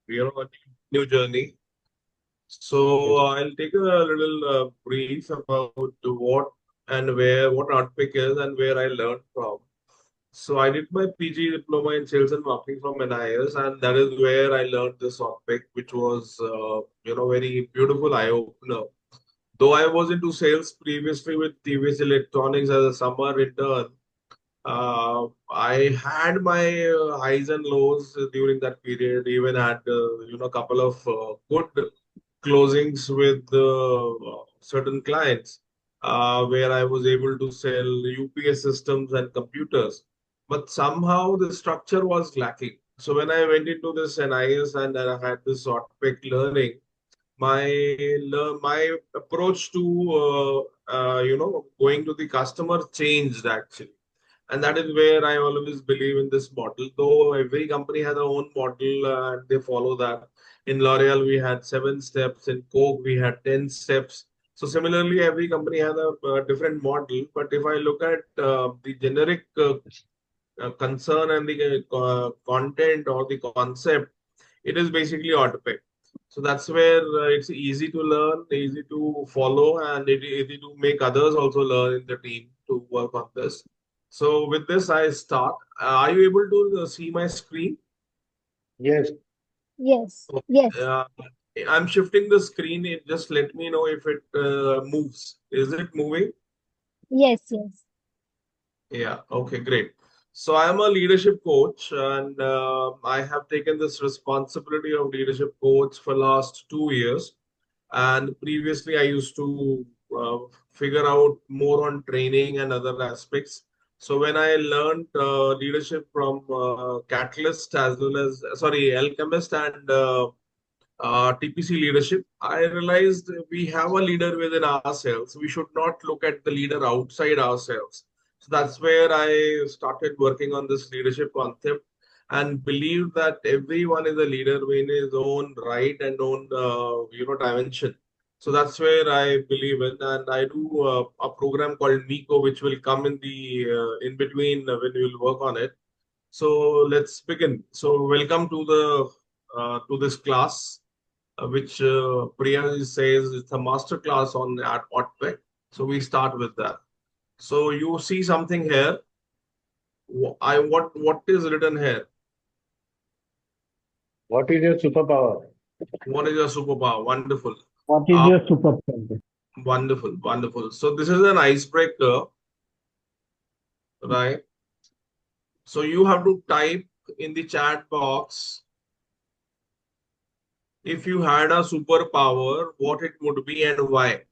a new journey. So Yes. I'll take a little brief about what and where, what Artpick is and where I learned from. So I did my PG diploma in sales and marketing from NIS, and that is where I learned this Artpick, which was, very beautiful eye opener. Though I was into sales previously with TVS Electronics as a summer intern, I had my highs and lows during that period. Even had a couple of good closings with certain clients where I was able to sell UPS systems and computers. But somehow the structure was lacking. So when I went into this NIS and I had this sort of learning, my approach to going to the customer changed actually, and that is where I always believe in this model. Though every company has their own model and they follow that. In L'Oreal, we had 7 steps. In Coke, we had 10 steps. So similarly, every company has a different model. But if I look at the generic concern and the content or the concept, it is basically autopay. So that's where it's easy to learn, easy to follow, and it easy to make others also learn in the team to work on this. So with this, I start. Are you able to see my screen? Yes. Yes, Okay. yes, I'm shifting the screen. It just let me know if it moves. Is it moving? yes, yes. Yeah, okay, great. So I am a leadership coach, and I have taken this responsibility of leadership coach for last 2 years. And previously, I used to uh, figure out more on training and other aspects. So when I learned leadership from Catalyst as well as, sorry, Alchemist and TPC leadership, I realized we have a leader within ourselves. We should not look at the leader outside ourselves. So that's where I started working on this leadership concept and believe that everyone is a leader in his own right and own dimension. So that's where I believe in, and I do a program called Miko, which will come in the in between when we will work on it. So let's begin. So welcome to the to this class which Priya says it's a master class on at Otpec. So we start with that. So you see something here. What is written here? What is your superpower? What is your superpower? Wonderful. What is Uh, your superpower? wonderful, wonderful. So this is an icebreaker, right? So you have to type in the chat box if you had a superpower, what it would be and why.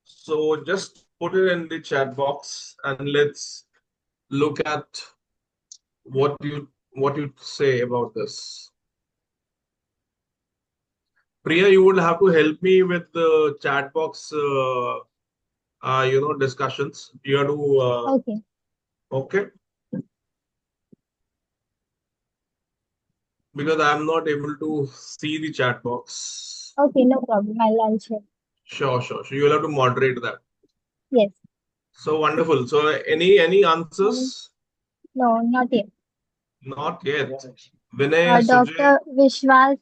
So just put it in the chat box and let's look at what you say about this. Priya, you would have to help me with the chat box, discussions. You have to, Okay, okay, because I'm not able to see the chat box. okay, no problem. I'll share. Sure, sure. So you'll have to moderate that. Yes. So wonderful. So any Um, answers? no, not yet. Not yet. Vinay, Sujay, Dr. Vishwas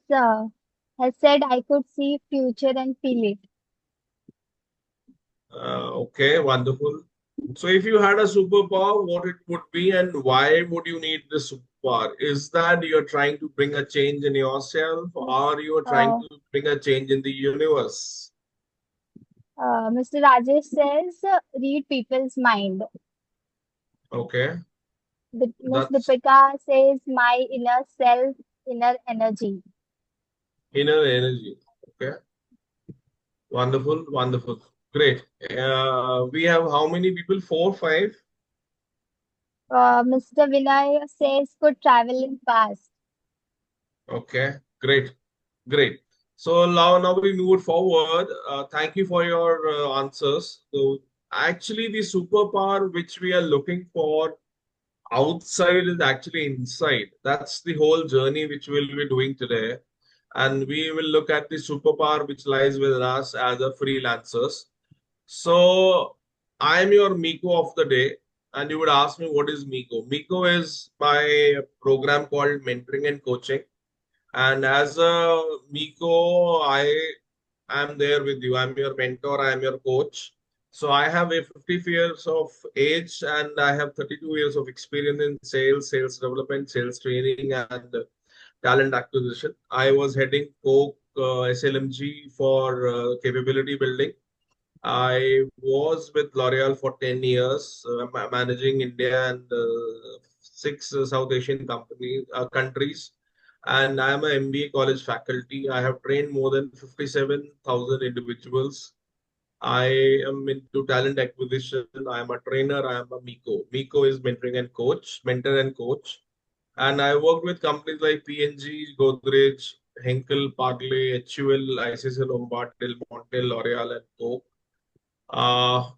has said I could see future and feel it. okay, wonderful. So if you had a superpower, what it would be and why would you need the superpower? Is that you're trying to bring a change in yourself or you're trying Uh, to bring a change in the universe? Mr. Rajesh says read people's mind. Okay, Miss that's Deepika says my inner self, inner energy. inner energy. Okay, wonderful, wonderful. Great. We have how many people? Four, five? Mr. Vinay says could travel in past. Okay, great, great. So now we move forward. Thank you for your answers. So actually, the superpower which we are looking for outside is actually inside. That's the whole journey which we'll be doing today. And we will look at the superpower which lies within us as a freelancers. So I am your Miko of the day. And you would ask me what is Miko? Miko is my program called Mentoring and Coaching. And as a Miko, I am there with you. I'm your mentor. I'm your coach. So I have a 50 years of age and I have 32 years of experience in sales, sales development, sales training, and talent acquisition. I was heading Coke SLMG for capability building. I was with L'Oreal for 10 years, managing India and six South Asian countries. And I am an MBA college faculty. I have trained more than 57,000 individuals. I am into talent acquisition. I am a trainer. I am a Miko. Miko is mentoring and coach, mentor and coach. And I worked with companies like P&G, Godrej, Henkel, Parley, HUL, ICC Lombard, Del Monte, L'Oreal, and Coke.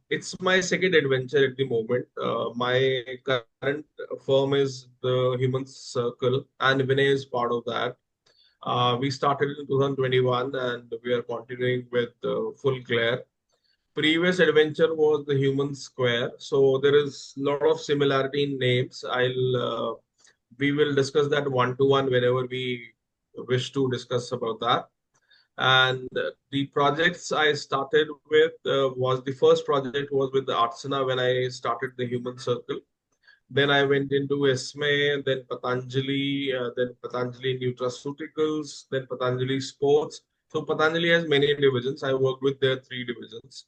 It's my second adventure at the moment. My current firm is the Human Circle, and Vinay is part of that. We started in 2021, and we are continuing with full glare. Previous adventure was the Human Square, so there is a lot of similarity in names. We will discuss that one to one whenever we wish to discuss about that. And the projects I started with was the first project was with the Artsana when I started the Human Circle. Then I went into Esme, then Patanjali Nutraceuticals, then Patanjali Sports. So Patanjali has many divisions. I worked with their three divisions.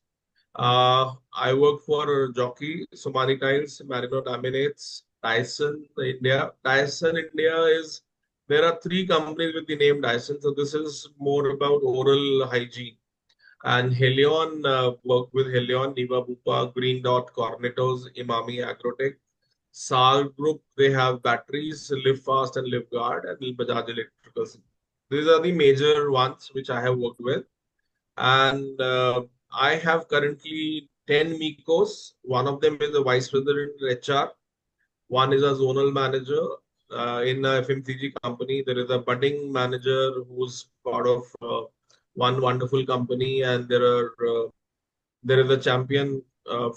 I work for Jockey, Somani Tiles, Marino Laminates, Dyson India. Dyson India is there are three companies with the name Dyson, so this is more about oral hygiene. And Helion worked with Helion, Niva Bupa, Green Dot, Cornetos, Imami Agrotech. SAR Group, they have batteries, Live Fast and Live Guard, and Bajaj Electricals. These are the major ones which I have worked with. And I have currently 10 Mikos. One of them is a vice president in HR. One is a zonal manager in a FMCG company. There is a budding manager who's part of one wonderful company, and there is a champion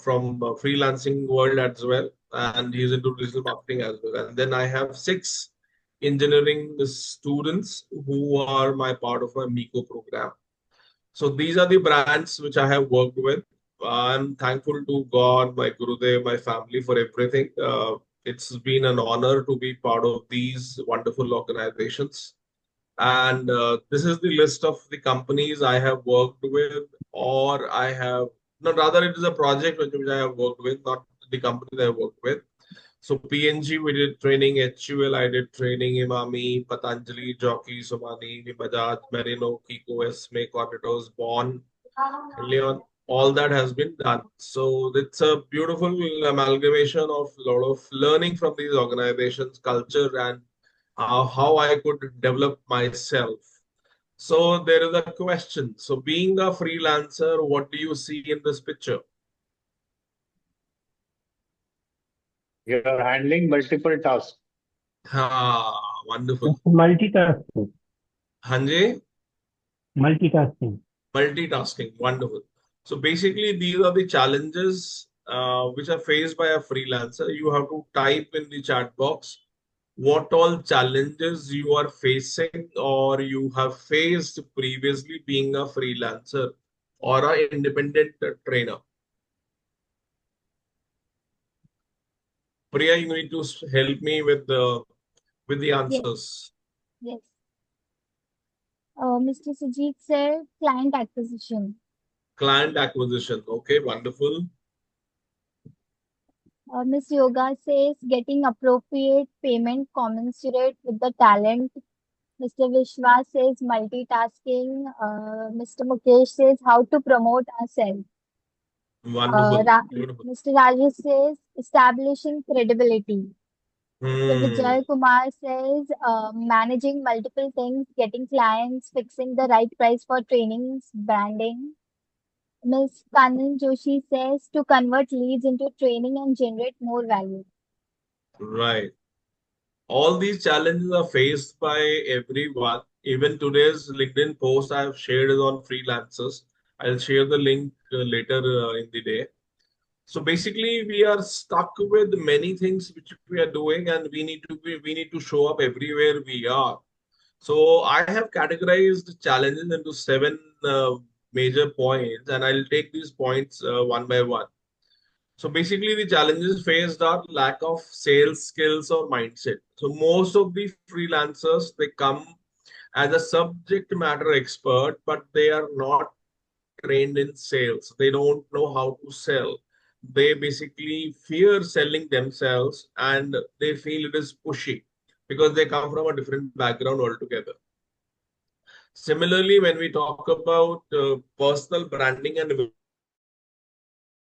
from freelancing world as well, and he's into digital marketing as well. And then I have six engineering students who are my part of my Miko program. So these are the brands which I have worked with. I'm thankful to God, my Gurudev, my family for everything. It's been an honor to be part of these wonderful organizations. And this is the list of the companies I have worked with, or I have, no, rather it is a project which I have worked with, not the companies I have worked with. So PNG, we did training. HUL, I did training. Imami, Patanjali, Jockey, Somani, Bajaj, Merino, Kiko, Esme, Cornetos, Bond, Leon. All that has been done. So it's a beautiful amalgamation of a lot of learning from these organizations, culture, and how I could develop myself. So there is a question. So being a freelancer, what do you see in this picture? You're handling multiple tasks. Wonderful. Multitasking. Hanji? Multitasking. Multitasking, wonderful. So basically, these are the challenges which are faced by a freelancer. You have to type in the chat box what all challenges you are facing or you have faced previously being a freelancer or an independent trainer. Priya, you need to help me with the Yes, answers. yes. Mr. Sujit said client acquisition. Client acquisition. Okay, wonderful. Miss Yoga says getting appropriate payment commensurate with the talent. Mr. Vishwas says multitasking. Mr. Mukesh says how to promote ourselves. Wonderful. Beautiful. Mr. Rajesh says establishing credibility. Mr. Hmm. Vijay Kumar says managing multiple things, getting clients, fixing the right price for trainings, branding. Ms. Kanan Joshi says to convert leads into training and generate more value. Right. All these challenges are faced by everyone. Even today's LinkedIn post I have shared is on freelancers. I'll share the link later in the day. So basically, we are stuck with many things which we are doing, and we need to show up everywhere we are. So I have categorized challenges into seven major points, and I'll take these points one by one. So basically, the challenges faced are lack of sales skills or mindset. So most of the freelancers, they come as a subject matter expert, but they are not trained in sales. They don't know how to sell. They basically fear selling themselves, and they feel it is pushy because they come from a different background altogether. Similarly, when we talk about personal branding and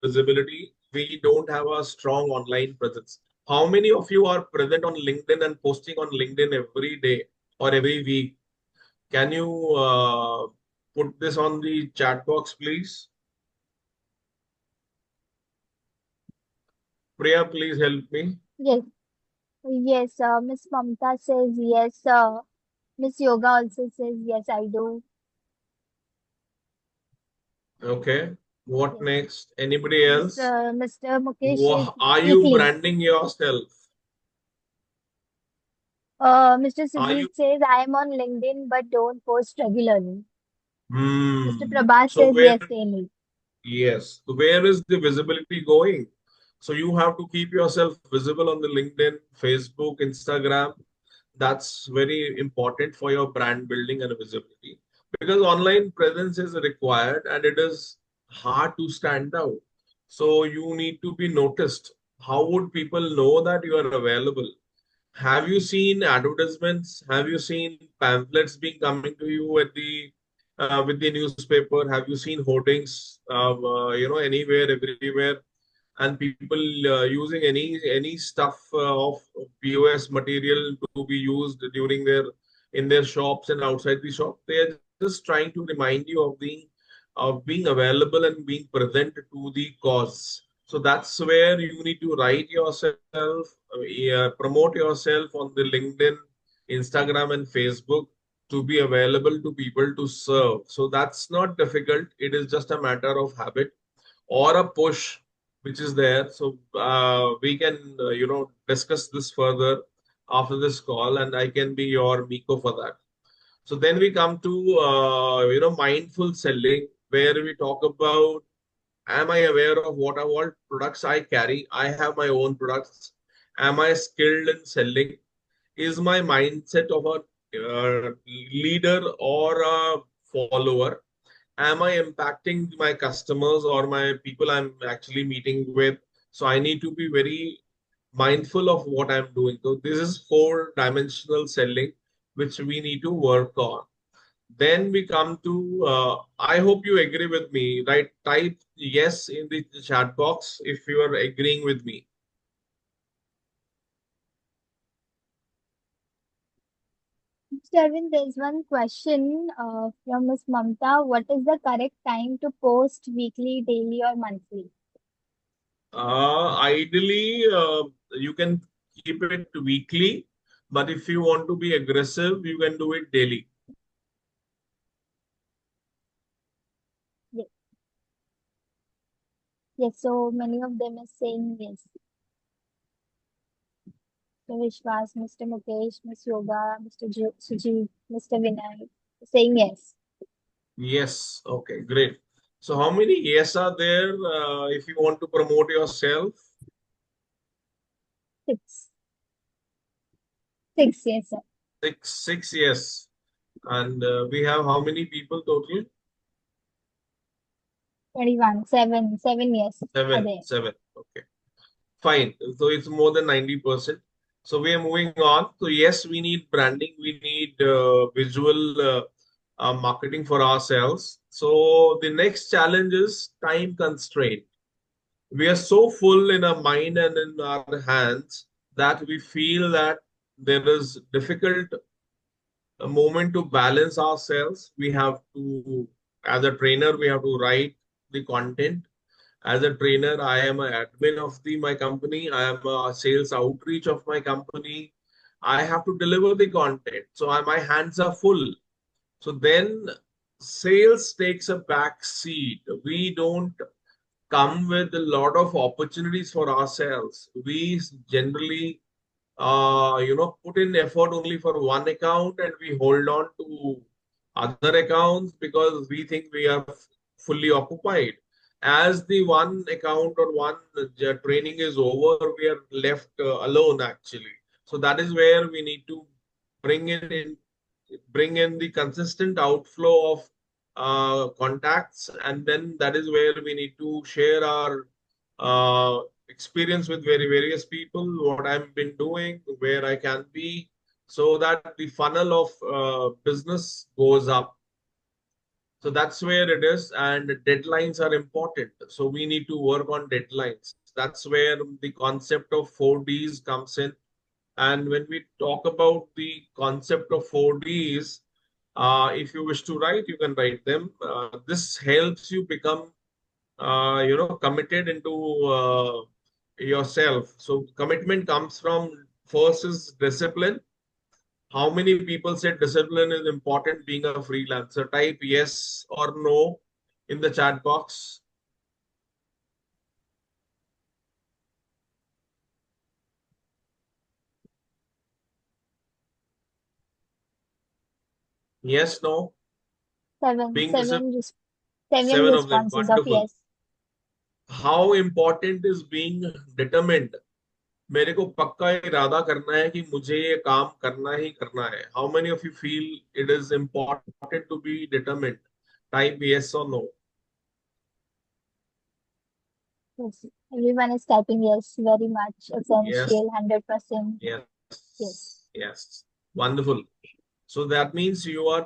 visibility, we don't have a strong online presence. How many of you are present on LinkedIn and posting on LinkedIn every day or every week? Can you put this on the chat box, please? Priya, please help me. Yes, yes. Miss Mamta says yes. Miss Yoga also says yes, I do. Okay. What Yes. next? Anybody else? Mr. Mukesh says Are you weekly. branding yourself? Mr. Are you? Sujit says I am on LinkedIn but don't post regularly. Mr. Hmm. Prabhas So says where? yes, daily. Yes. Where is the visibility going? So you have to keep yourself visible on the LinkedIn, Facebook, Instagram. That's very important for your brand building and visibility because online presence is required and it is hard to stand out. So you need to be noticed. How would people know that you are available? Have you seen advertisements? Have you seen pamphlets being coming to you at the with the newspaper? Have you seen hoardings, anywhere, everywhere, and people using any stuff of POS material to be used during their in their shops and outside the shop? They are just trying to remind you of being available and being present to the cause. So that's where you need to write yourself, promote yourself on the LinkedIn, Instagram, and Facebook to be available to people to serve. So that's not difficult. It is just a matter of habit or a push which is there. So we can, discuss this further after this call, and I can be your Miko for that. So then we come to, mindful selling, where we talk about, am I aware of what all products I carry? I have my own products. Am I skilled in selling? Is my mindset of a leader or a follower? Am I impacting my customers or my people I'm actually meeting with? So I need to be very mindful of what I'm doing. So this is four dimensional selling, which we need to work on. Then we come to, I hope you agree with me, right? Type yes in the chat box if you are agreeing with me. Mr. Arvind, there's one question from Miss Mamta. What is the correct time to post weekly, daily, or monthly? Ideally, you can keep it weekly, but if you want to be aggressive, you can do it daily. Yes. Yes, so many of them is saying yes. Mr. Vishwas, Mr. Mukesh, Miss Yoga, Mr. Sujit, Mr. Vinay, saying yes. Yes. Okay, great. So how many yes are there if you want to promote yourself? Six. Six, yes, sir. Six yes. And we have how many people total? 21. Seven yes are there. Seven. Okay. Fine. So it's more than 90%. So we are moving on. So yes, we need branding. We need visual marketing for ourselves. So the next challenge is time constraint. We are so full in our mind and in our hands that we feel that there is difficult a moment to balance ourselves. We have to, as a trainer, we have to write the content. As a trainer, I am an admin of my company. I am a sales outreach of my company. I have to deliver the content. So my hands are full. So then sales takes a back seat. We don't come with a lot of opportunities for ourselves. We generally put in effort only for one account and we hold on to other accounts because we think we are fully occupied. As the one account or one training is over, we are left alone actually. So that is where we need to bring in bring in the consistent outflow of contacts, and then that is where we need to share our experience with various people, what I've been doing, where I can be, so that the funnel of business goes up. So that's where it is, and deadlines are important. So we need to work on deadlines. That's where the concept of 4Ds comes in. And when we talk about the concept of 4Ds, if you wish to write, you can write them. This helps you become, committed into yourself. So commitment comes from first is discipline. How many people said discipline is important being a freelancer? Type yes or no in the chat box. Yes, no. Being disciplined. Seven Seven of them. responses of Wonderful. yes. How important is being determined? मेरे को पक्का इरादा करना है कि मुझे ये काम करना ही करना है. How many of you feel it is important to be determined? Type yes or no. Yes. Everyone is typing yes, very much essential, 100%. Yes. Yes. Yes. Wonderful. So that means you are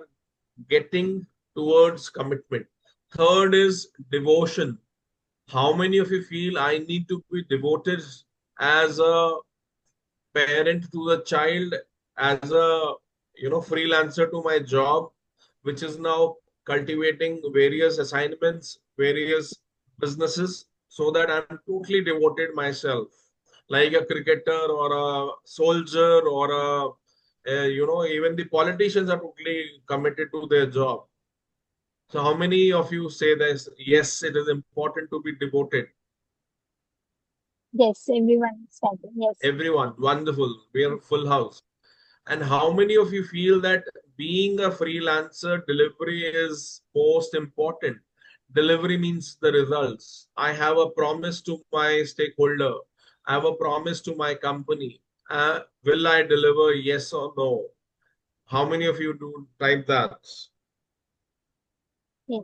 getting towards commitment. Third is devotion. How many of you feel I need to be devoted as a parent to the child, as a freelancer to my job, which is now cultivating various assignments, various businesses, so that I'm totally devoted myself, like a cricketer or a soldier or even the politicians are totally committed to their job. So how many of you say this? Yes, it is important to be devoted. Yes, everyone is typing yes. Everyone, wonderful. We are full house. And how many of you feel that being a freelancer, delivery is most important? Delivery means the results. I have a promise to my stakeholder. I have a promise to my company. Will I deliver? Yes or no? How many of you do type that? Yes.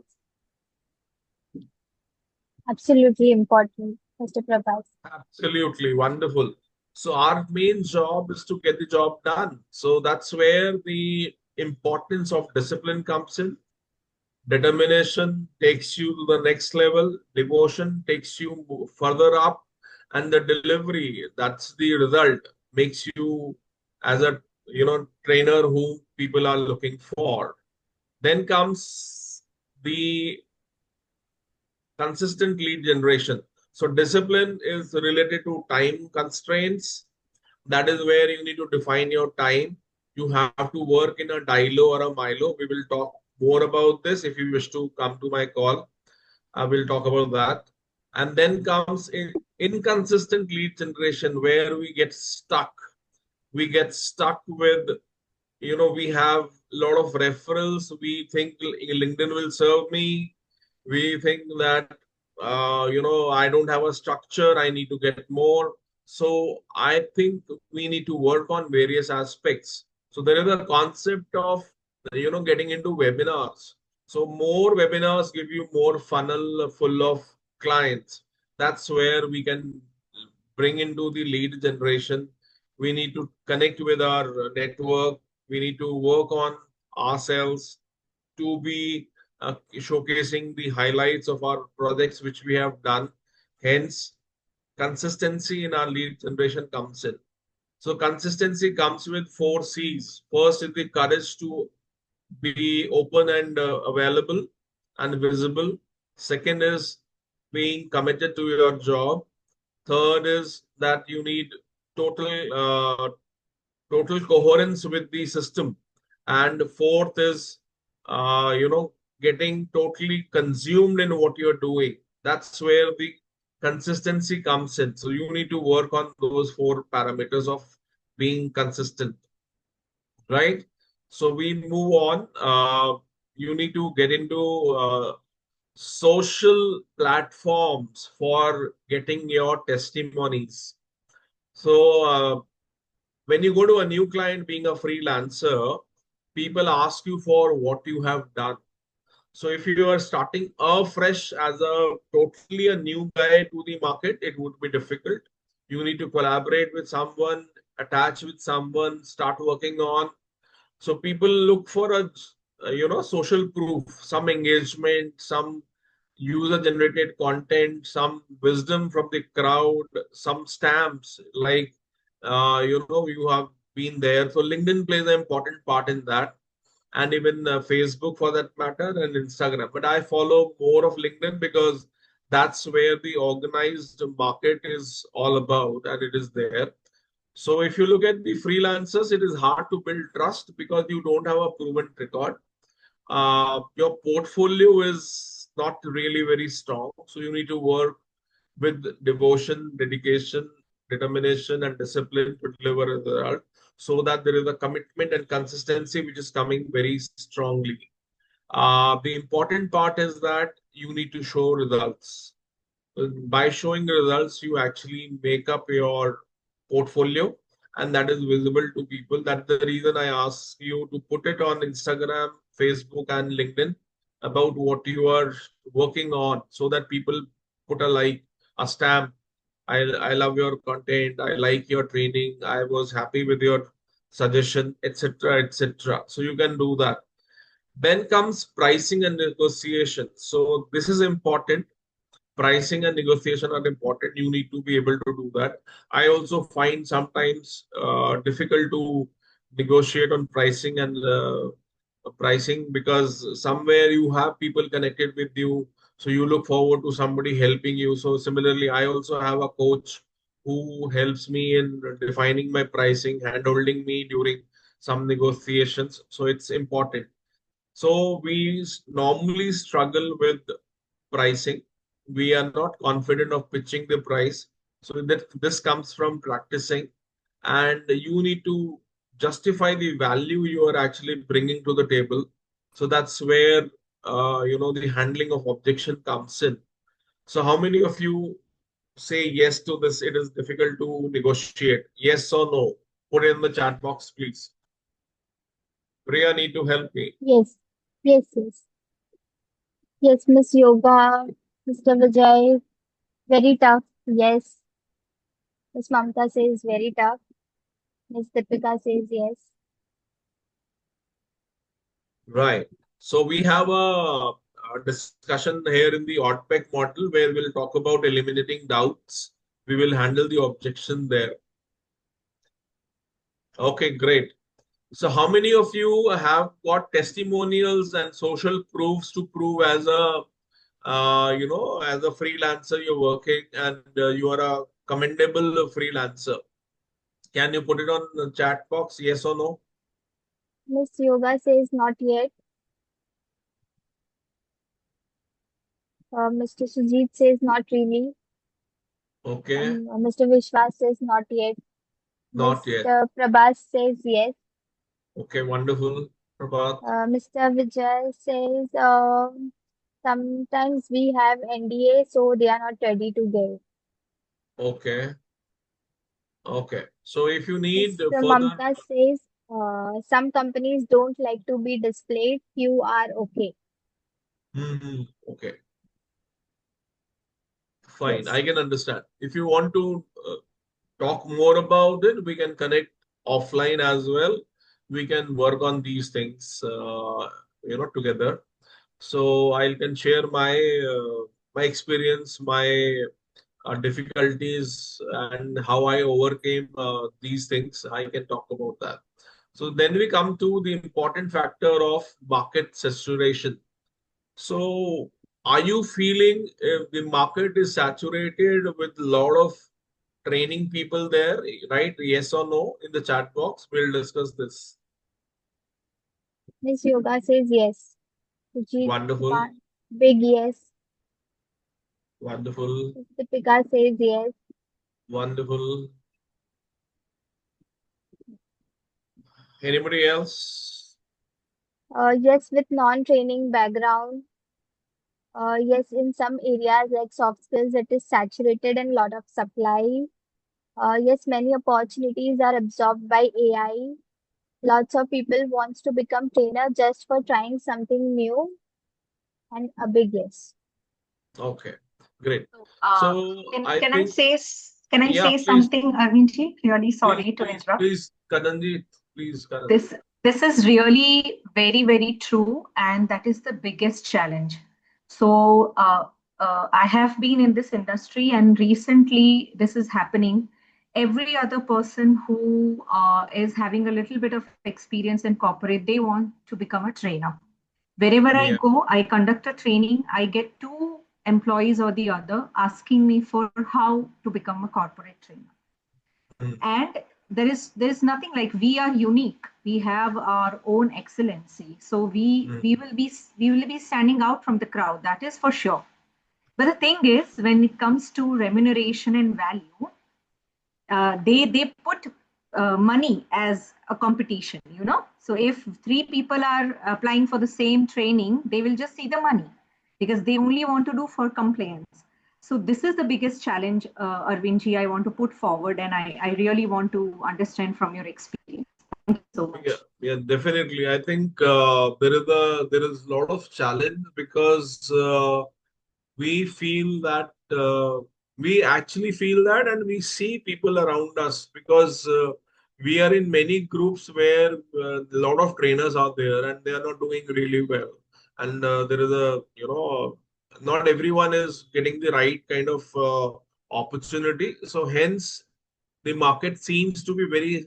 Absolutely important, Mr. Prabhas. Absolutely wonderful. So our main job is to get the job done. So that's where the importance of discipline comes in. Determination takes you to the next level. Devotion takes you further up, and the delivery, that's the result, makes you as a trainer who people are looking for. Then comes the consistent lead generation. So discipline is related to time constraints. That is where you need to define your time. You have to work in a Dilo or a Milo. We will talk more about this if you wish to come to my call. I will talk about that. And then comes inconsistent lead generation where we get stuck. We get stuck with, we have a lot of referrals. We think LinkedIn will serve me. We think that, I don't have a structure. I need to get more. So I think we need to work on various aspects. So there is a concept of, getting into webinars. So more webinars give you more funnel full of clients. That's where we can bring into the lead generation. We need to connect with our network. We need to work on ourselves to be showcasing the highlights of our projects which we have done. Hence, consistency in our lead generation comes in. So consistency comes with 4 C's. First is the courage to be open and available and visible. Second is being committed to your job. Third is that you need total total coherence with the system. And fourth is, getting totally consumed in what you're doing. That's where the consistency comes in. So you need to work on those 4 parameters of being consistent, right? So we move on. You need to get into social platforms for getting your testimonies. So when you go to a new client being a freelancer, people ask you for what you have done. So if you are starting afresh as a totally a new guy to the market, it would be difficult. You need to collaborate with someone, attach with someone, start working on. So people look for social proof, some engagement, some user generated content, some wisdom from the crowd, some stamps like you have been there. So LinkedIn plays an important part in that, and even Facebook for that matter, and Instagram. But I follow more of LinkedIn because that's where the organized market is all about, and it is there. So if you look at the freelancers, it is hard to build trust because you don't have a proven record. Your portfolio is not really very strong, so you need to work with devotion, dedication, determination, and discipline to deliver a result, so that there is a commitment and consistency which is coming very strongly. The important part is that you need to show results. By showing results, you actually make up your portfolio, and that is visible to people. That's the reason I ask you to put it on Instagram, Facebook, and LinkedIn about what you are working on, so that people put a like, a stamp. I love your content. I like your training. I was happy with your suggestion, etc., etc. So you can do that. Then comes pricing and negotiation. So this is important. Pricing and negotiation are important. You need to be able to do that. I also find sometimes difficult to negotiate on pricing because somewhere you have people connected with you, so you look forward to somebody helping you. So similarly, I also have a coach who helps me in defining my pricing, handholding me during some negotiations. So it's important. So we normally struggle with pricing. We are not confident of pitching the price. So that this comes from practicing, and you need to justify the value you are actually bringing to the table. So that's where the handling of objection comes in. So how many of you say yes to this? It is difficult to negotiate. Yes or no? Put it in the chat box, please. Priya need to help me. Yes, yes, yes. Yes, Miss Yoga, Mr. Vijay, very tough. Yes. Miss Mamta says very tough. Miss Deepika says yes. Right. So we have a discussion here in the ODPEC model where we'll talk about eliminating doubts. We will handle the objection there. Okay, great. So how many of you have got testimonials and social proofs to prove as as a freelancer you're working, and you are a commendable freelancer? Can you put it on the chat box? Yes or no? Miss Yoga says not yet. Mr. Sujit says not really. Okay, Mr. Vishwas says not yet. not yet. Mr. Prabhas says yes. Okay, wonderful. Prabhat. Mr. Vijay says sometimes we have NDA, so they are not ready to give. Okay. Okay. So if you need Mr. further, Mamta says some companies don't like to be displayed. You are okay. okay, fine. Yes. I can understand. If you want to talk more about it, we can connect offline as well. We can work on these things, together. So I can share my experience, my difficulties, and how I overcame these things. I can talk about that. So then we come to the important factor of market saturation. So, are you feeling if the market is saturated with a lot of training people there, right? Yes or no in the chat box. We'll discuss this. Miss Yoga says yes. Sujit, Wonderful, big yes. wonderful, Deepika says yes. wonderful. Anybody else? Yes, with non-training background. Yes, in some areas like soft skills, it is saturated and lot of supply. Yes, many opportunities are absorbed by AI. Lots of people wants to become trainer just for trying something new, and a big yes. Okay, great. So, So I think, can I yeah, say please, something, Arvindji? Really please, sorry to please, interrupt. please, Kananji, please, Kanan. This is really very, very true, and that is the biggest challenge. So, I have been in this industry, and recently this is happening. Every other person who is having a little bit of experience in corporate, they want to become a trainer. Wherever I Yeah. go, I conduct a training. I get two employees or the other asking me for how to become a corporate trainer. Mm, And there is nothing like we are unique. We have our own excellency. So we mm, we will be we will be standing out from the crowd. That is for sure. But the thing is, when it comes to remuneration and value, they put money as a competition, you know. So if three people are applying for the same training, they will just see the money because they only want to do for compliance. So this is the biggest challenge, Arvindji, I want to put forward, and I really want to understand from your experience. Thank you so yeah, much. yeah, definitely. I think there is a lot of challenge because we feel that we actually feel that, and we see people around us because we are in many groups where a lot of trainers are there and they are not doing really well, and there is a not everyone is getting the right kind of opportunity. So hence the market seems to be very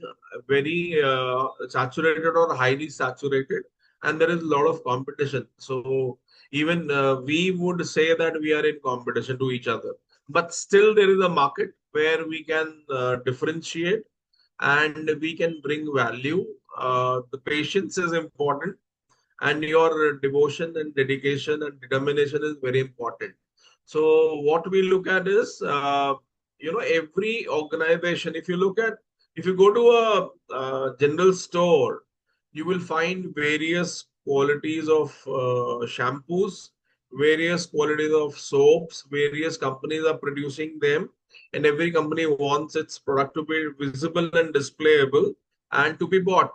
saturated or highly saturated, and there is a lot of competition. So even we would say that we are in competition to each other, but still there is a market where we can differentiate and we can bring value. The patience is important, and your devotion and dedication and determination is very important. So what we look at is every organization, if you go to a general store, you will find various qualities of shampoos, various qualities of soaps. Various companies are producing them, and every company wants its product to be visible and displayable and to be bought.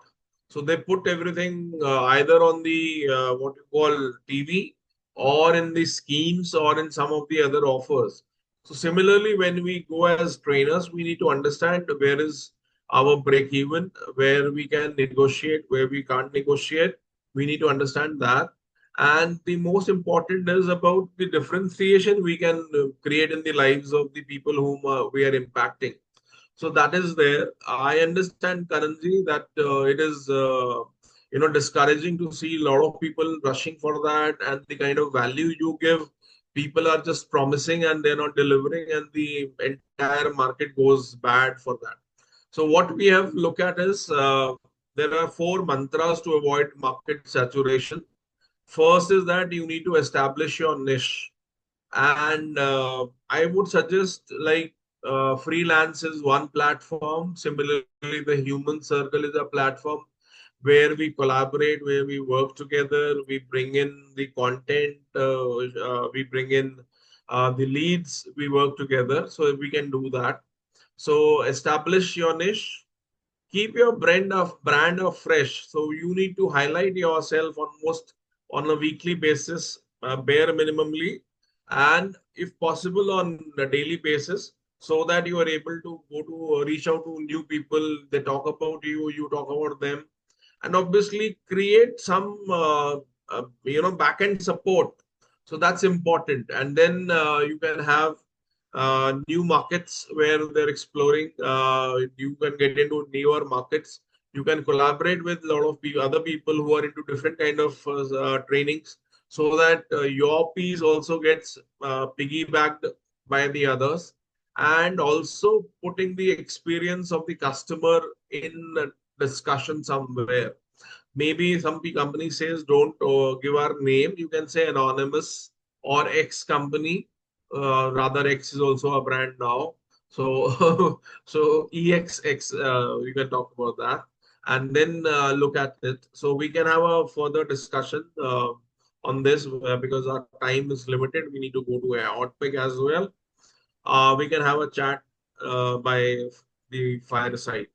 So they put everything either on the what you call TV, or in the schemes, or in some of the other offers. So similarly, when we go as trainers, we need to understand where is our break even, where we can negotiate, where we can't negotiate. We need to understand that. And the most important is about the differentiation we can create in the lives of the people whom we are impacting. So that is there. I understand, Karanji, that it is discouraging to see a lot of people rushing for that, and the kind of value you give, people are just promising and they're not delivering, and the entire market goes bad for that. So what we have look at is there are four mantras to avoid market saturation. First is that you need to establish your niche, and I would suggest like freelance is one platform. Similarly, the human circle is a platform where we collaborate, where we work together, we bring in the content, we bring in the leads, we work together. So we can do that. So establish your niche, keep your brand of fresh. So you need to highlight yourself almost on a weekly basis, bare minimally, and if possible on a daily basis, so that you are able to go to reach out to new people. They talk about you, you talk about them, and obviously create some back end support. So that's important, and then you can have new markets where they're exploring. You can get into newer markets. You can collaborate with a lot of other people who are into different kind of trainings, so that your piece also gets piggybacked by the others, and also putting the experience of the customer in a discussion somewhere. Maybe some company says don't give our name. You can say anonymous or X company. Rather, X is also a brand now. So, so EXX, you can talk about that. and then look at it. So we can have a further discussion on this because our time is limited. We need to go to a hot pick as well. We can have a chat by the fireside,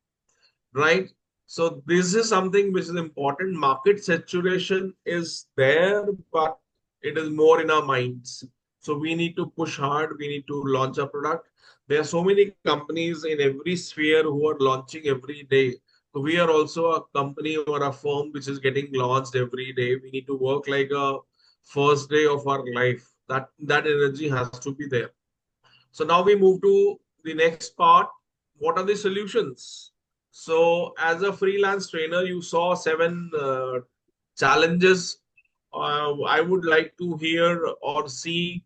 right? So this is something which is important. Market saturation is there, but it is more in our minds. So we need to push hard. We need to launch a product. There are so many companies in every sphere who are launching every day. So we are also a company or a firm which is getting launched every day. We need to work like a first day of our life. That energy has to be there. So now we move to the next part. What are the solutions? So as a freelance trainer, you saw 7 challenges. I would like to hear or see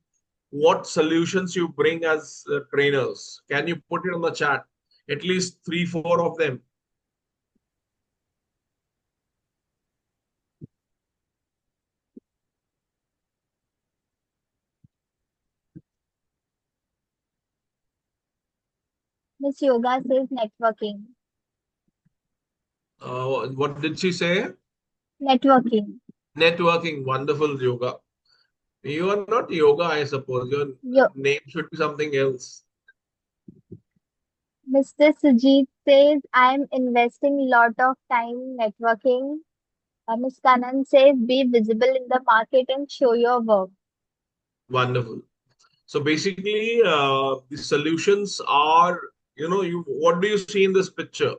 what solutions you bring as trainers. Can you put it on the chat? At least 3, 4 of them. Miss Yoga says networking. What did she say? Networking. Networking. Wonderful, Yoga. You are not Yoga, I suppose. Your Yo, name should be something else. Mr. Sujit says, I'm investing lot of time networking. Ms. Kanan says, be visible in the market and show your work. Wonderful. So basically, the solutions are, what do you see in this picture?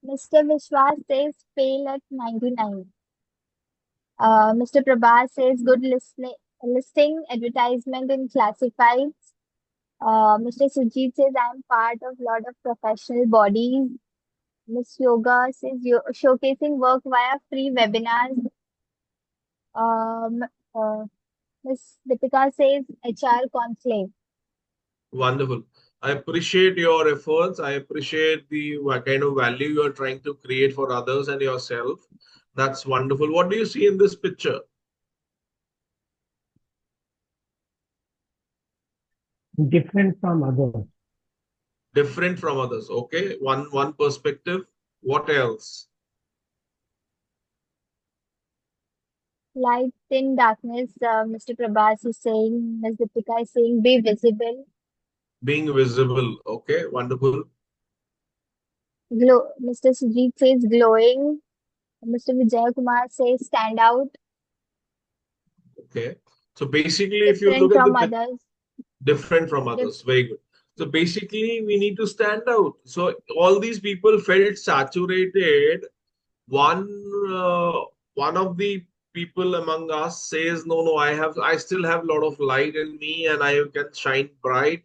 Mr. Vishwas says, fail at 99. Mr. Prabhas says, good listing advertisement in classifieds. Mr. Sujit says, I'm part of lot of professional bodies. Miss Yoga says, showcasing work via free webinars. Um, uh, Miss Deepika says, HR conclave. Wonderful. I appreciate your efforts. I appreciate the kind of value you are trying to create for others and yourself. That's wonderful. What do you see in this picture? Different from others. Different from others. Okay. One perspective. What else? Light in darkness, Mr. Prabhas is saying, Ms. Deepika is saying, be visible. Being visible. Okay. Wonderful. Mr. Sujit says, glowing. Mr. Vijay Kumar says, stand out. Okay. So basically, if you Different look at from the others. different from Dif- others, very good. So basically, we need to stand out. So all these people felt saturated. One uh, one of the people among us says, no, I still have a lot of light in me, and I can shine bright.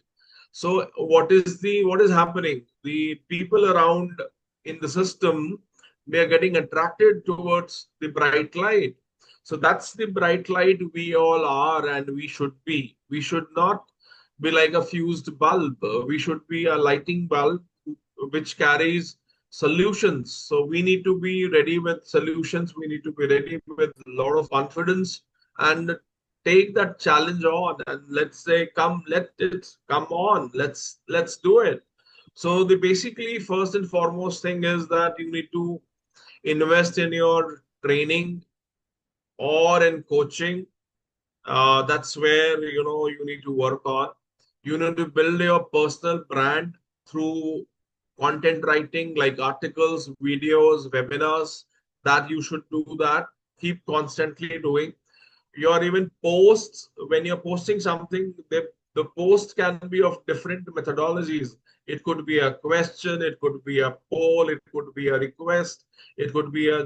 So what is happening? The people around in the system, they are getting attracted towards the bright light. So that's the bright light we all are, and we should be. We should not be like a fused bulb. We should be a lighting bulb which carries solutions. So we need to be ready with solutions. We need to be ready with a lot of confidence and take that challenge on, and let's say, let it come on. Let's do it. So the basically first and foremost thing is that you need to invest in your training or in coaching. That's where you need to work on. You need to build your personal brand through content writing, like articles, videos, webinars. That you should do that. Keep constantly doing your even posts. When you're posting something, the post can be of different methodologies. It could be a question, it could be a poll, it could be a request, it could be a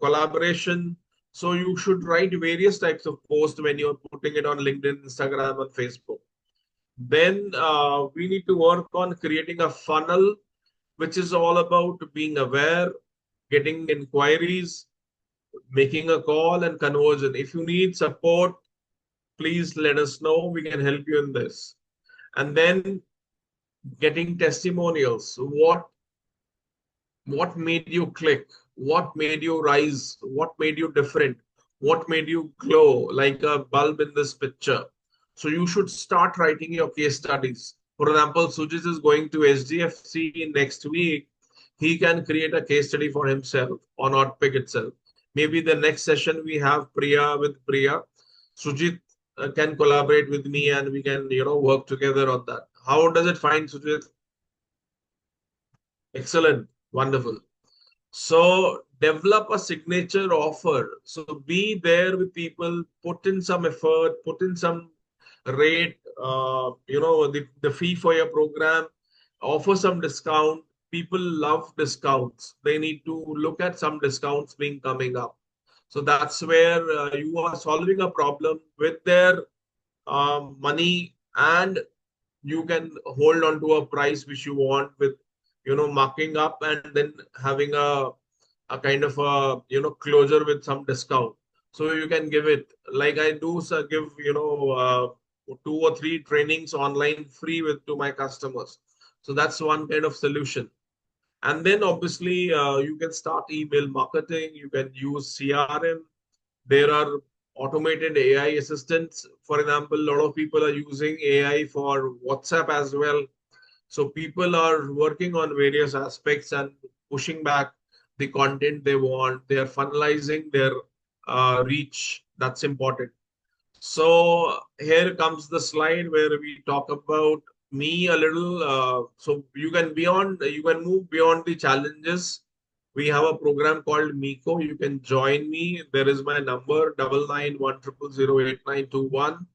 collaboration. So you should write various types of posts when you're putting it on LinkedIn, Instagram, and Facebook. Then we need to work on creating a funnel, which is all about being aware, getting inquiries, making a call, and conversion. If you need support, please let us know. We can help you in this. And then getting testimonials. What made you click? What made you rise? What made you different? What made you glow like a bulb in this picture? So you should start writing your case studies. For example, Sujit is going to SDFC next week. he can create a case study for himself on Notepad itself. Maybe the next session we have Priya with Priya. Sujit can collaborate with me and we can, work together on that. How does it find, Sujit? Excellent. Wonderful. So develop a signature offer. So be there with people, put in some effort, put in some rate, the fee for your program, offer some discount. People love discounts. They need to look at some discounts being coming up. So that's where you are solving a problem with their money, and you can hold on to a price which you want with, marking up and then having a kind of a, closure with some discount. So you can give it like I do, so give, 2 or 3 trainings online free with to my customers. So that's one kind of solution. And then obviously you can start email marketing, you can use CRM. There are automated AI assistants. For example, a lot of people are using AI for WhatsApp as well. So people are working on various aspects and pushing back the content they want. They are funnelizing their reach. That's important. So here comes the slide where we talk about me a little. So you can move beyond the challenges. We have a program called Miko. You can join me. There is my number 9910008921.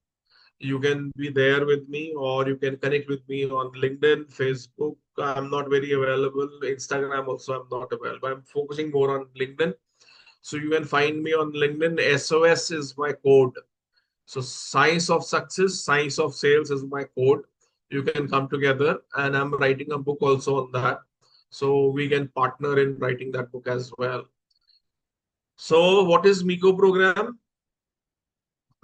You can be there with me, or you can connect with me on LinkedIn, Facebook. I'm not very available. Instagram also I'm not available. I'm focusing more on LinkedIn. So you can find me on LinkedIn. SOS is my code. So Science of Success, Science of Sales is my code. You can come together, and I'm writing a book also on that. So we can partner in writing that book as well. So what is Miko program?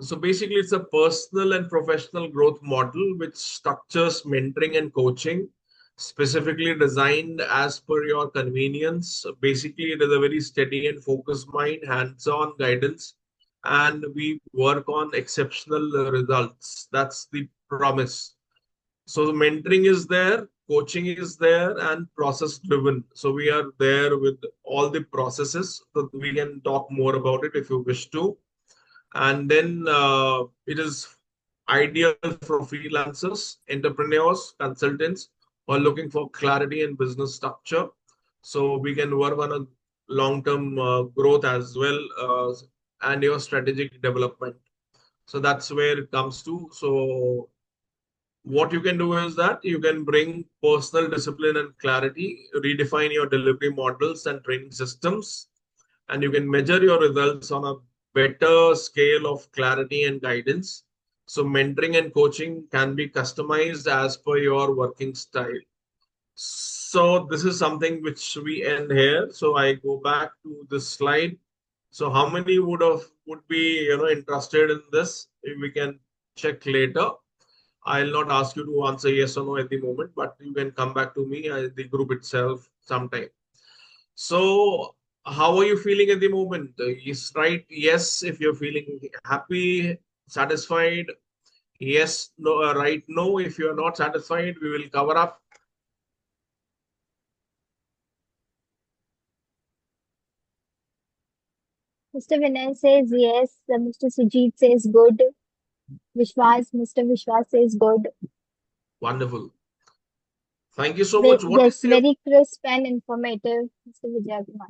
So basically it's a personal and professional growth model which structures mentoring and coaching, specifically designed as per your convenience. Basically, it is a very steady and focused mind, hands-on guidance, and we work on exceptional results. That's the promise. So the mentoring is there, coaching is there, and process driven. So we are there with all the processes. So we can talk more about it if you wish to. And then it is ideal for freelancers, entrepreneurs, consultants who are looking for clarity and business structure. So we can work on a long-term growth as well, and your strategic development. So that's where it comes to. So what you can do is that you can bring personal discipline and clarity, redefine your delivery models and training systems, and you can measure your results on a better scale of clarity and guidance. So mentoring and coaching can be customized as per your working style. So this is something which we end here. So I go back to this slide. So how many would be interested in this? We can check later. I'll not ask you to answer yes or no at the moment, but you can come back to me, the group itself, sometime. So how are you feeling at the moment? Yes, right? Yes, if you're feeling happy, satisfied. Yes, no, right? No, if you're not satisfied, we will cover up. Mr. Vinay says yes. Mr. Sujit says good. Mr. Vishwas says good. Wonderful. Thank you so much. Yes, very crisp and informative, Mr. Vijay Kumar.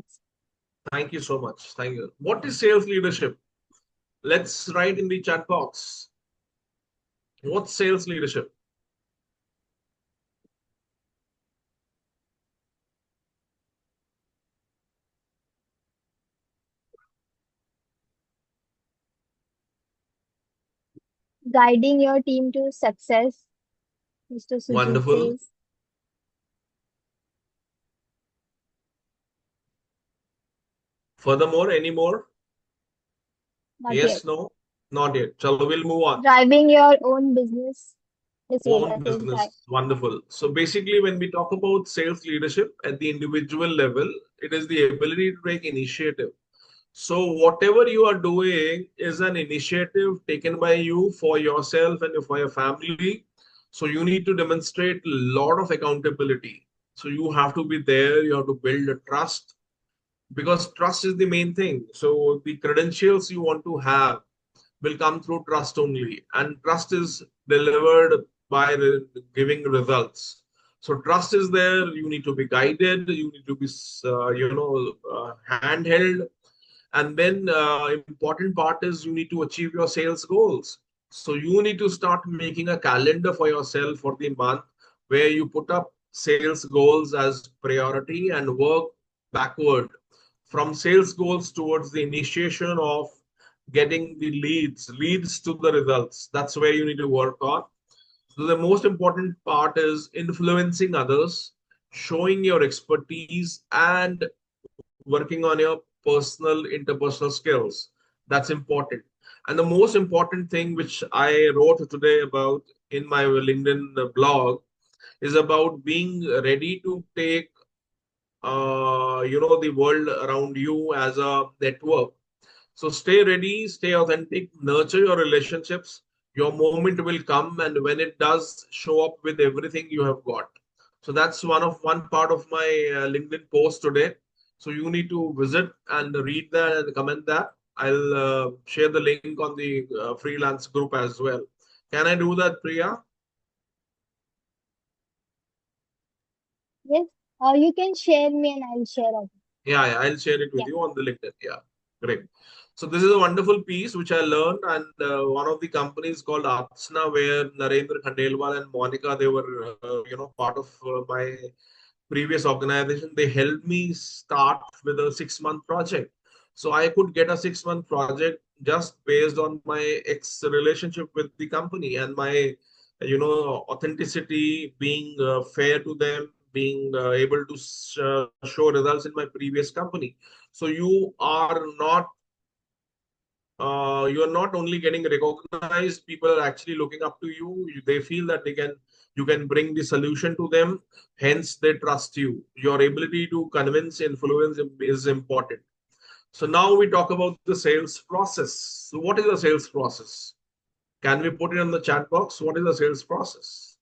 Thank you so much. Thank you. What is sales leadership? Let's write in the chat box. What's sales leadership? Guiding your team to success, Mr. Sujit Wonderful. says. Furthermore, any more? Not Yes, yet. no? Not yet. Chalo, we'll move on. Driving your own business. Own business. Wonderful. So basically, when we talk about sales leadership at the individual level, it is the ability to take initiative. So whatever you are doing is an initiative taken by you for yourself and for your family. So you need to demonstrate a lot of accountability. So you have to be there. You have to build a trust because trust is the main thing. So the credentials you want to have will come through trust only, and trust is delivered by giving results. So trust is there. You need to be guided. You need to be, handheld, and then important part is you need to achieve your sales goals. So you need to start making a calendar for yourself for the month where you put up sales goals as priority and work backward from sales goals towards the initiation of getting the leads to the results. That's where you need to work on. So the most important part is influencing others, showing your expertise, and working on your personal interpersonal skills. That's important. And the most important thing which I wrote today about in my LinkedIn blog is about being ready to take the world around you as a network. So stay ready, stay authentic, nurture your relationships. Your moment will come, and when it does, show up with everything you have got. So that's one part of my LinkedIn post today. So you need to visit and read that and comment that. I'll share the link on the freelance group as well. Can I do that, Priya? Yes. You can share me and I'll share it. Yeah, I'll share it with Yeah. you on the LinkedIn. Yeah, great. So this is a wonderful piece which I learned, and one of the companies called Atsna, where Narendra Khandelwal and Monica, they were, part of my previous organization. They helped me start with a 6-month project. So I could get a 6-month project just based on my ex relationship with the company and my, authenticity, being fair to them, being able to show results in my previous company. So you are not only getting recognized, people are actually looking up to you. They feel that you can bring the solution to them, hence they trust you. Your ability to convince, influence is important. So now we talk about the sales process. So what is the sales process? Can we put it in the chat box? What is the sales process?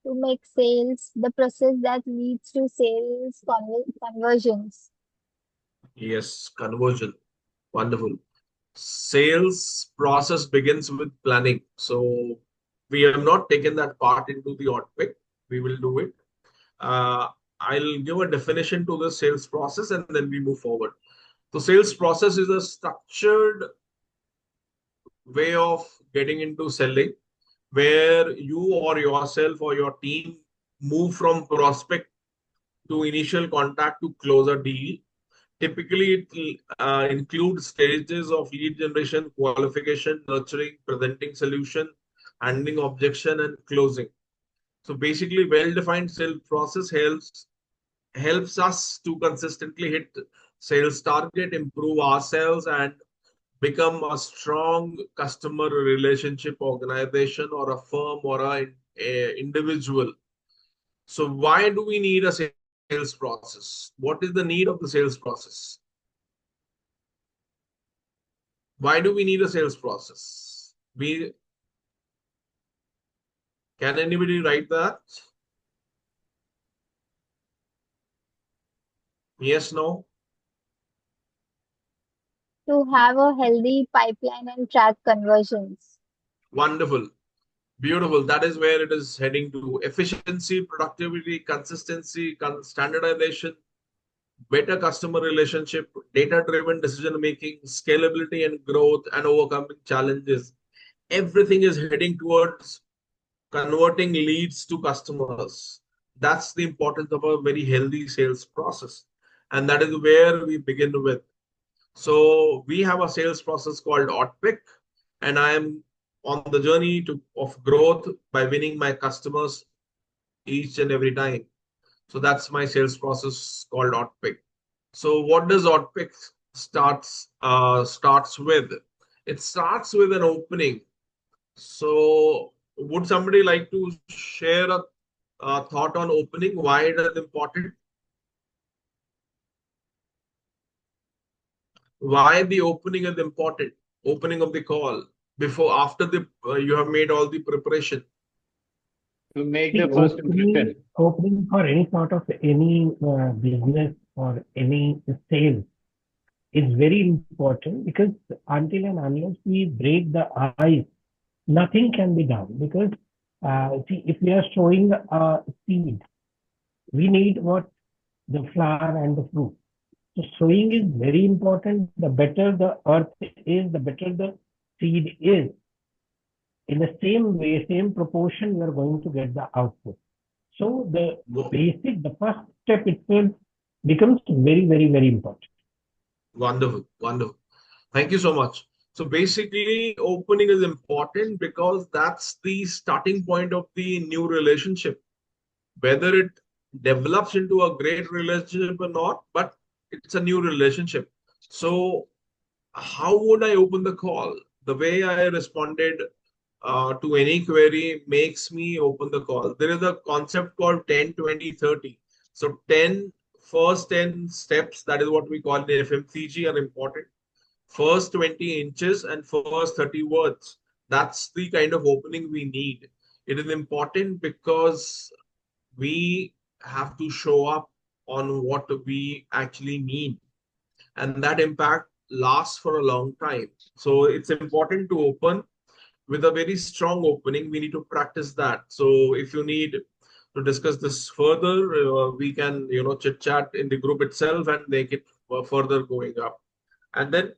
To make sales, the process that leads to sales conversions. Yes, conversion. Wonderful. Sales process begins with planning. So we have not taken that part into the hot pick. We will do it. Uh, I'll give a definition to the sales process and then we move forward. So sales process is a structured way of getting into selling where you or yourself or your team move from prospect to initial contact to close a deal. Typically, it will include stages of lead generation, qualification, nurturing, presenting solution, handling objection, and closing. So basically, well-defined sales process helps us to consistently hit sales target, improve ourselves, and become a strong customer relationship organization or a firm or a individual. So why do we need a sales process? What is the need of the sales process? Why do we need a sales process? We Can anybody write that? Yes, no? To have a healthy pipeline and track conversions. Wonderful. Beautiful. That is where it is heading to. Efficiency, productivity, consistency, standardization, better customer relationship, data-driven decision making, scalability and growth, and overcoming challenges. Everything is heading towards converting leads to customers. That's the importance of a very healthy sales process. And that is where we begin with. So we have a sales process called OTPIC, and I am on the journey of growth by winning my customers each and every time. So that's my sales process called OTPIC. So what does OTPIC starts with? It starts with an opening. So would somebody like to share a thought on opening? Why it is important? why the opening is important, opening of the call before, after the you have made all the preparation. To make See, the first impression. opening for any sort of any business or any sale is very important, because until and unless we break the ice, nothing can be done. Because see, if we are showing a seed, we need what? The flower and the fruit. So sowing is very important. The better the earth is, the better the seed is. In the same way, same proportion, you are going to get the output. So the first step itself becomes very, very, very important. Wonderful, wonderful. Thank you so much. So basically, opening is important because that's the starting point of the new relationship. Whether it develops into a great relationship or not, but it's a new relationship. So how would I open the call? The way I responded to any query makes me open the call. There is a concept called 10, 20, 30. So first 10 steps, that is what we call the FMCG, are important. First 20 inches and first 30 words. That's the kind of opening we need. It is important because we have to show up on what we actually mean, and that impact lasts for a long time. So it's important to open with a very strong opening. We need to practice that. So if you need to discuss this further, we can chit chat in the group itself and make it further going up. And then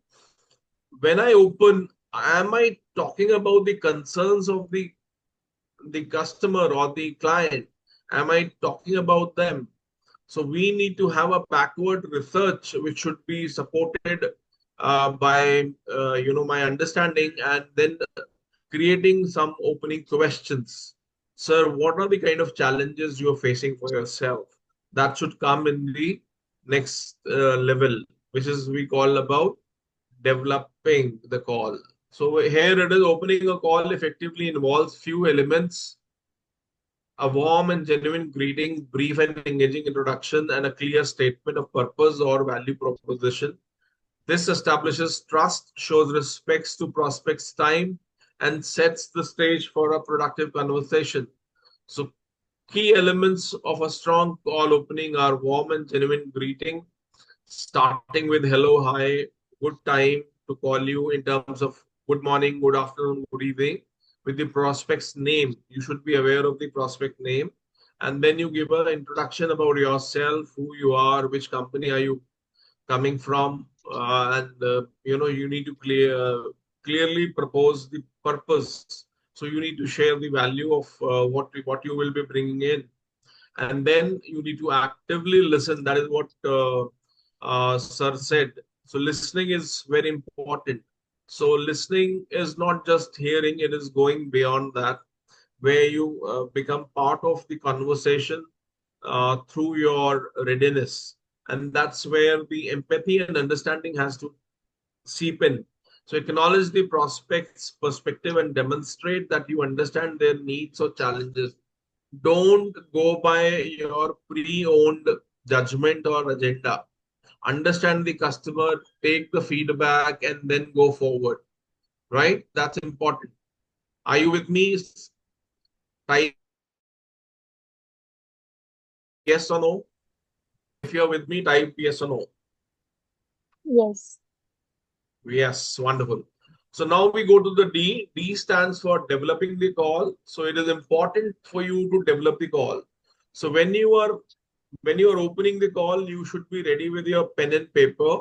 when I open, am I talking about the concerns of the customer or the client? Am I talking about them? So we need to have a backward research which should be supported by my understanding, and then creating some opening questions. Sir, what are the kind of challenges you are facing for yourself? That should come in the next level, which is we call about developing the call. So here it is, opening a call effectively involves few elements: a warm and genuine greeting, brief and engaging introduction, and a clear statement of purpose or value proposition. This establishes trust, shows respects to prospects' time, and sets the stage for a productive conversation. So, key elements of a strong call opening are warm and genuine greeting, starting with hello, hi, good time to call you, in terms of good morning, good afternoon, good evening, with the prospect's name. You should be aware of the prospect name. And then you give an introduction about yourself, who you are, which company are you coming from, and you need to clearly propose the purpose. So you need to share the value of what you will be bringing in, and then you need to actively listen. That is what Sir said. So listening is very important. So listening is not just hearing; it is going beyond that, where you become part of the conversation through your readiness. And that's where the empathy and understanding has to seep in. So acknowledge the prospect's perspective and demonstrate that you understand their needs or challenges. Don't go by your pre-owned judgment or agenda. Understand the customer, take the feedback, and then go forward. Right? That's important. Are you with me? Type yes or no. If you're with me, type yes or no. Yes. Yes, wonderful. So now we go to the D. D stands for developing the call. So it is important for you to develop the call. So when you are opening the call, you should be ready with your pen and paper.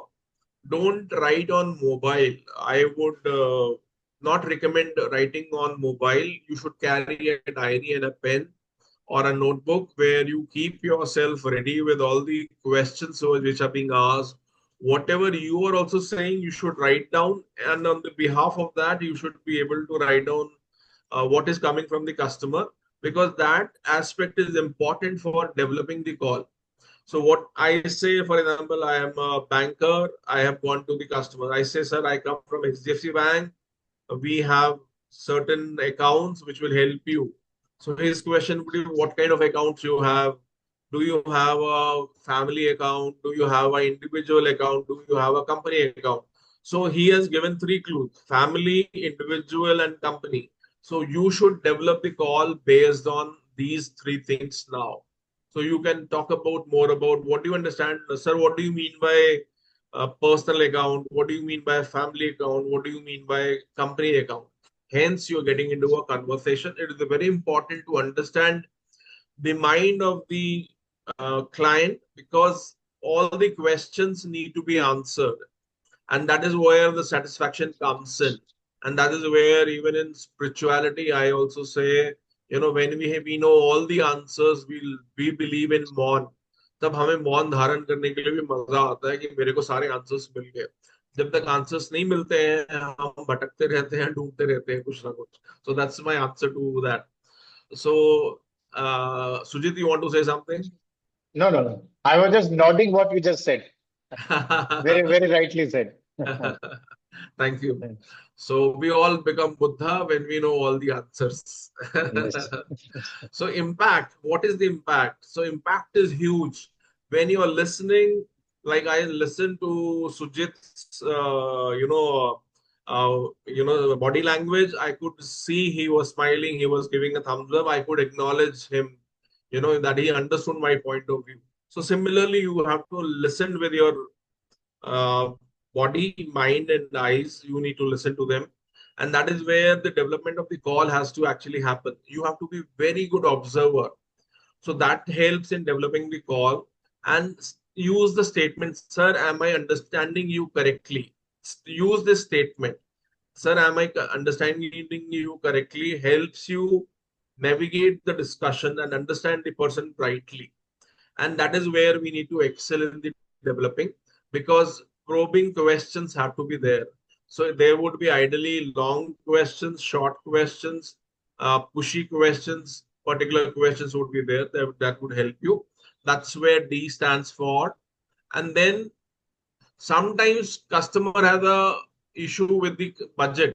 Don't write on mobile. I would not recommend writing on mobile. You should carry a diary and a pen or a notebook where you keep yourself ready with all the questions which are being asked. Whatever you are also saying, you should write down, and on the behalf of that, you should be able to write down what is coming from the customer, because that aspect is important for developing the call. So what I say, for example, I am a banker. I have gone to the customer. I say, sir, I come from HDFC Bank. We have certain accounts which will help you. So his question would be, what kind of accounts you have? Do you have a family account? Do you have an individual account? Do you have a company account? So he has given three clues: family, individual, and company. So you should develop the call based on these three things now. So you can talk about more about what do you understand, sir? What do you mean by personal account? What do you mean by family account? What do you mean by company account? Hence, you're getting into a conversation. It is very important to understand the mind of the client, because all the questions need to be answered, and that is where the satisfaction comes in. And that is where, even in spirituality, I also say, when we know all the answers, we believe in मौन. तब हमें मौन धारण करने के लिए भी मजा आता है कि मेरे को सारे आंसर्स मिल गए. जब तक आंसर्स नहीं मिलते हैं, हम भटकते रहते हैं, ढूंढते रहते हैं कुछ ना कुछ. So that's my answer to that. So Sujit, you want to say something? No, no, no. I was just nodding what you just said. Very, very rightly said. Thank you. So we all become Buddha when we know all the answers. Yes. So impact, what is the impact? So impact is huge. When you are listening, like I listened to Sujit's, body language, I could see he was smiling, he was giving a thumbs up. I could acknowledge him, that he understood my point of view. So similarly, you have to listen with your uh, body, mind, and eyes. You need to listen to them. And that is where the development of the call has to actually happen. You have to be very good observer. So that helps in developing the call. And use the statement, sir, am I understanding you correctly? Use this statement. Sir, am I understanding you correctly? Helps you navigate the discussion and understand the person rightly. And that is where we need to excel in the developing, because probing questions have to be there. So there would be ideally long questions, short questions, pushy questions, particular questions would be there that would help you. That's where D stands for. And then sometimes customer has a issue with the budget.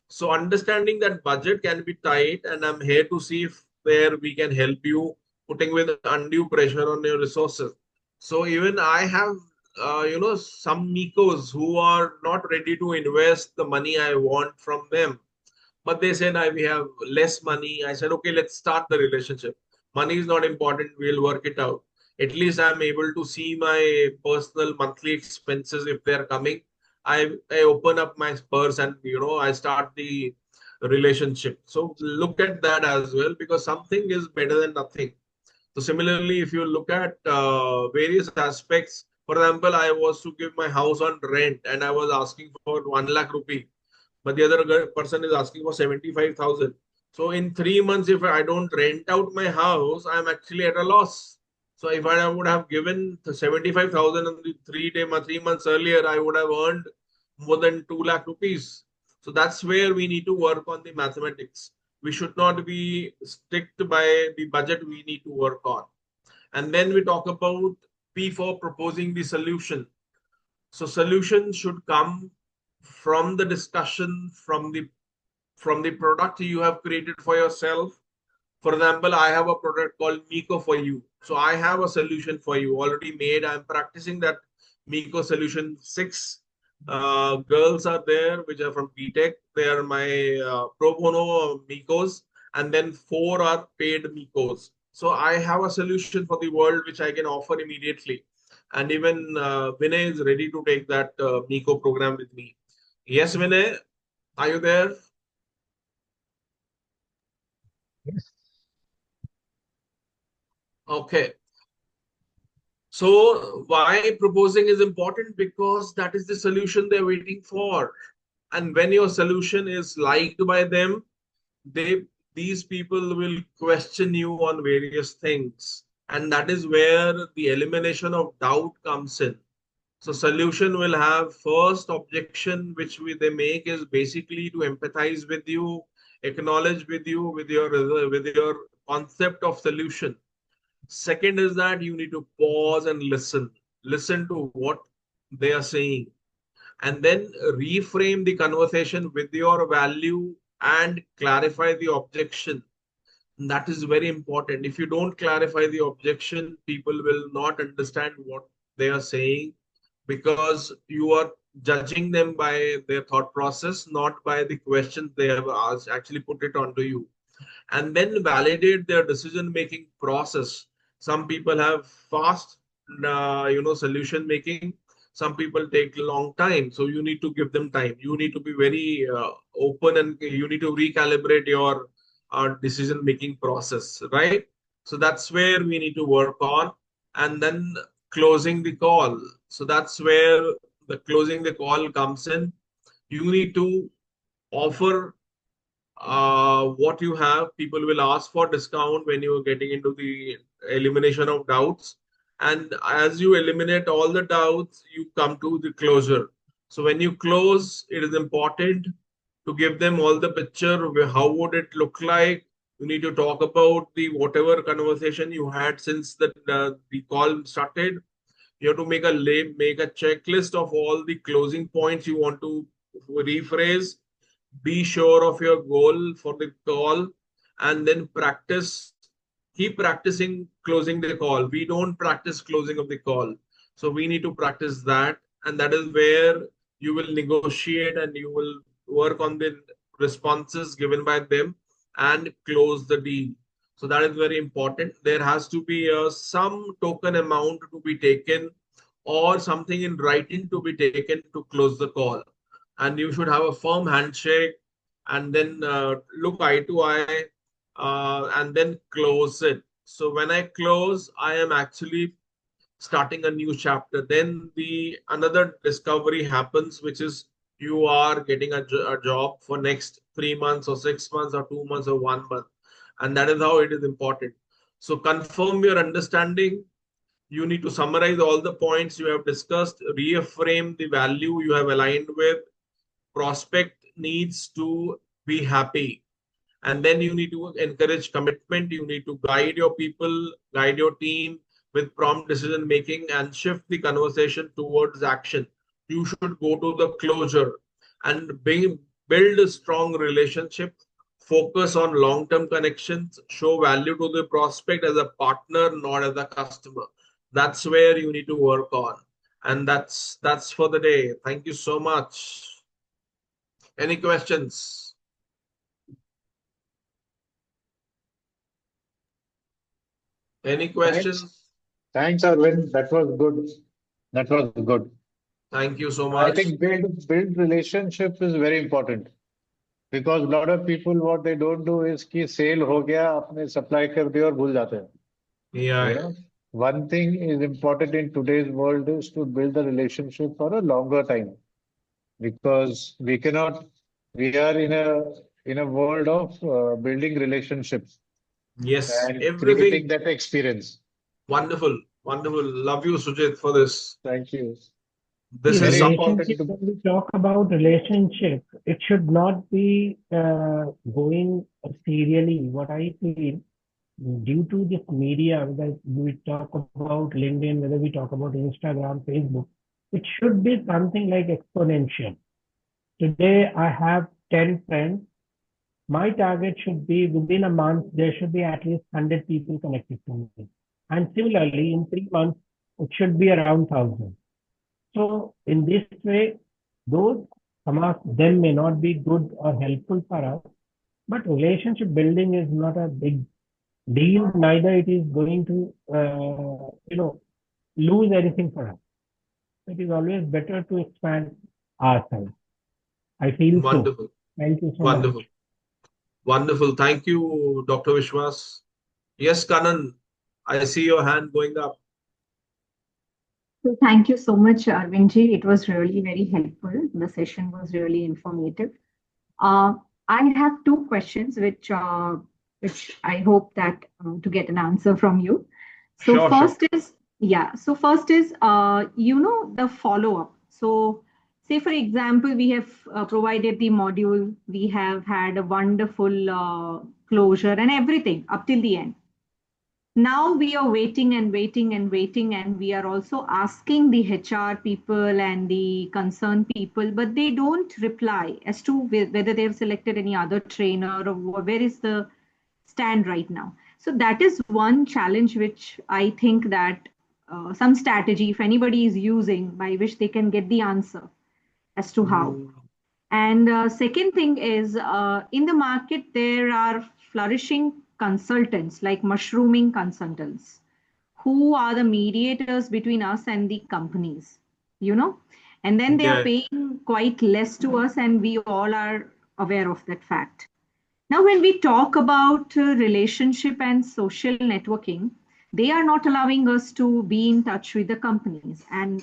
So understanding that budget can be tight, and I'm here to see if there we can help you putting with undue pressure on your resources. So even I have, some Mikos who are not ready to invest the money I want from them, but they said we have less money. I said, okay, let's start the relationship. Money is not important. We'll work it out. At least I'm able to see my personal monthly expenses if they're coming. I open up my purse and I start the relationship. So look at that as well, because something is better than nothing. So similarly, if you look at various aspects, for example, I was to give my house on rent and I was asking for 1 lakh rupee, but the other person is asking for 75,000. So in 3 months, if I don't rent out my house, I'm actually at a loss. So if I would have given 75,000 in the 3 months earlier, I would have earned more than 2 lakh rupees. So that's where we need to work on the mathematics. We should not be strict by the budget we need to work on. And then we talk about P for proposing the solution. So solution should come from the discussion, from the product you have created for yourself. For example, I have a product called Miko for you. So I have a solution for you already made. I'm practicing that Miko solution. 6 girls are there which are from BTech. They are my pro bono Mikos, and then 4 are paid Mikos. So I have a solution for the world which I can offer immediately. And even Vinay is ready to take that Miko program with me. Yes, Vinay, are you there? Yes. Okay. So why proposing is important? Because that is the solution they're waiting for. And when your solution is liked by them, these people will question you on various things. And that is where the elimination of doubt comes in. So solution will have first objection, which they make is basically to empathize with you, acknowledge with you, with your concept of solution. Second is that you need to pause and listen to what they are saying, and then reframe the conversation with your value and clarify the objection. That is very important. If you don't clarify the objection, people will not understand what they are saying, because you are judging them by their thought process, not by the questions they have asked, actually put it onto you. And then validate their decision making process. Some people have fast, solution making. Some people take a long time. So you need to give them time. You need to be very open, and you need to recalibrate your decision making process, right? So that's where we need to work on. And then closing the call. So that's where the closing the call comes in. You need to offer what you have. People will ask for discount when you're getting into the elimination of doubts. And as you eliminate all the doubts, you come to the closure. So when you close, it is important to give them all the picture. How would it look like? You need to talk about the whatever conversation you had since the call started. You have to make a checklist of all the closing points you want to rephrase. Be sure of your goal for the call, and then keep practicing closing the call. We don't practice closing of the call, so we need to practice that. And that is where you will negotiate and you will work on the responses given by them and close the deal. So that is very important. There has to be some token amount to be taken, or something in writing to be taken to close the call. And you should have a firm handshake, and then look eye to eye, and then close it. So when I close, I am actually starting a new chapter. Then the another discovery happens, which is you are getting a job for next 3 months or 6 months or 2 months or 1 month. And that is how it is important. So confirm your understanding. You need to summarize all the points you have discussed, reframe the value you have aligned with. Prospect needs to be happy. And then you need to encourage commitment. You need to guide your people, guide your team with prompt decision making, and shift the conversation towards action. You should go to the closure and build a strong relationship. Focus on long-term connections. Show value to the prospect as a partner, not as a customer. That's where you need to work on. And that's for the day. Thank you so much. Any questions? Any questions? Thanks, Arvind. That was good. That was good. Thank you so I much. think build relationship is very important because a lot of people what they don't do is कि sale हो गया अपने supply कर दिया और भूल जाते हैं. Yeah, You know, one thing is important in today's world is to build the relationship for a longer time because we are in a world of building relationships yes, and creating everything that experience. wonderful, wonderful. Love you, Sujit, for this. Thank you. This See, is Very something. important relationship, to when we talk about relationship, it should not be going serially. What I feel, due to this media, whether we talk about LinkedIn, whether we talk about Instagram, Facebook, it should be something like exponential. Today, I have 10 friends. My target should be within a month, there should be at least 100 people connected to me. And similarly, in 3 months, it should be around 1,000. So in this way, those some of them may not be good or helpful for us, but relationship building is not a big deal. Neither it is going to lose anything for us. It is always better to expand ourselves. I feel so. Wonderful, Thank you so wonderful, much. wonderful. Thank you, Dr. Vishwas. Yes, Kanan, I see your hand going up. So thank you so much, Arvindji. It was really very helpful. The session was really informative. I have two questions, which I hope that to get an answer from you. So Sure, first is the follow up. So say for example, we have provided the module, we have had a wonderful closure and everything up till the end. Now we are waiting and waiting and waiting, and we are also asking the HR people and the concerned people, but they don't reply as to whether they have selected any other trainer or where is the stand right now. So that is one challenge which I think that some strategy, if anybody is using, by which they can get the answer. as to how. Mm, And second thing is, in the market, there are flourishing consultants like mushrooming consultants who are the mediators between us and the companies, you know, and then they are yeah. paying quite less to us, and we all are aware of that fact. Now, when we talk about relationship and social networking, they are not allowing us to be in touch with the companies. And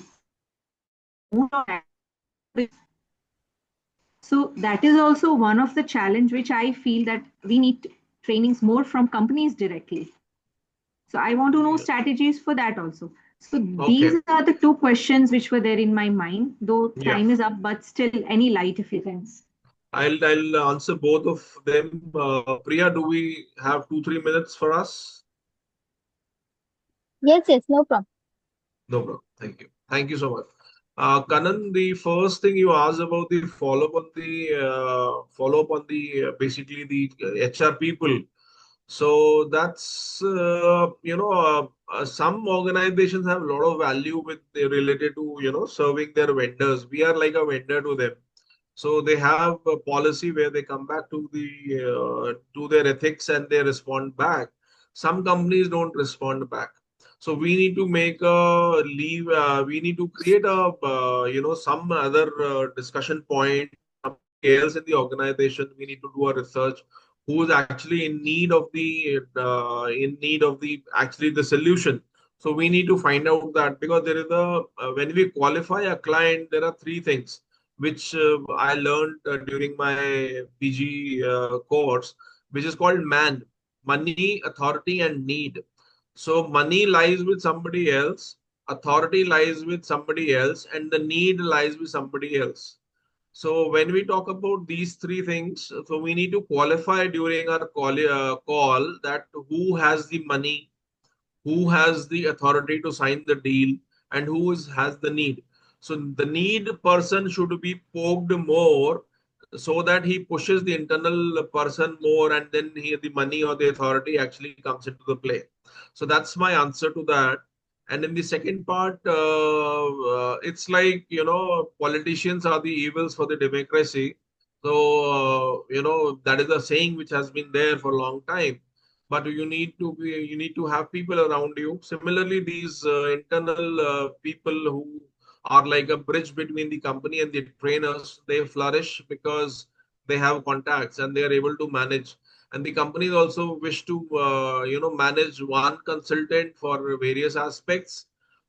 so that is also one of the challenge which I feel that we need trainings more from companies directly. So I want to know Yeah. strategies for that also. So these Okay. are the two questions which were there in my mind, though Yeah. time is up, but still any light if you can. I'll answer both of them. Priya, do we have 2-3 minutes for us? Yes, yes, no problem. No problem. Thank you. Thank you so much. Kanan, the first thing you asked about the follow up on the basically the HR people. So that's some organizations have a lot of value with related to serving their vendors. We are like a vendor to them. So they have a policy where they come back to their ethics and they respond back. Some companies don't respond back. So we need to make a leave. We need to create a some other discussion point. Somebody else in the organization. We need to do a research who is actually in need of the actually the solution. So we need to find out that because there is a when we qualify a client, there are three things which I learned during my PG course, which is called MAN: money, authority, and need. So money lies with somebody else, authority lies with somebody else, and the need lies with somebody else. So when we talk about these three things, so we need to qualify during our call that who has the money, who has the authority to sign the deal, and has the need. So the need person should be poked more so that he pushes the internal person more, and then the money or the authority actually comes into the play. So that's my answer to that. And in the second part, it's like, politicians are the evils for the democracy. So, that is a saying which has been there for a long time, but you need to have people around you. Similarly, these internal people who are like a bridge between the company and the trainers, they flourish because they have contacts and they are able to manage. And the companies also wish to manage one consultant for various aspects,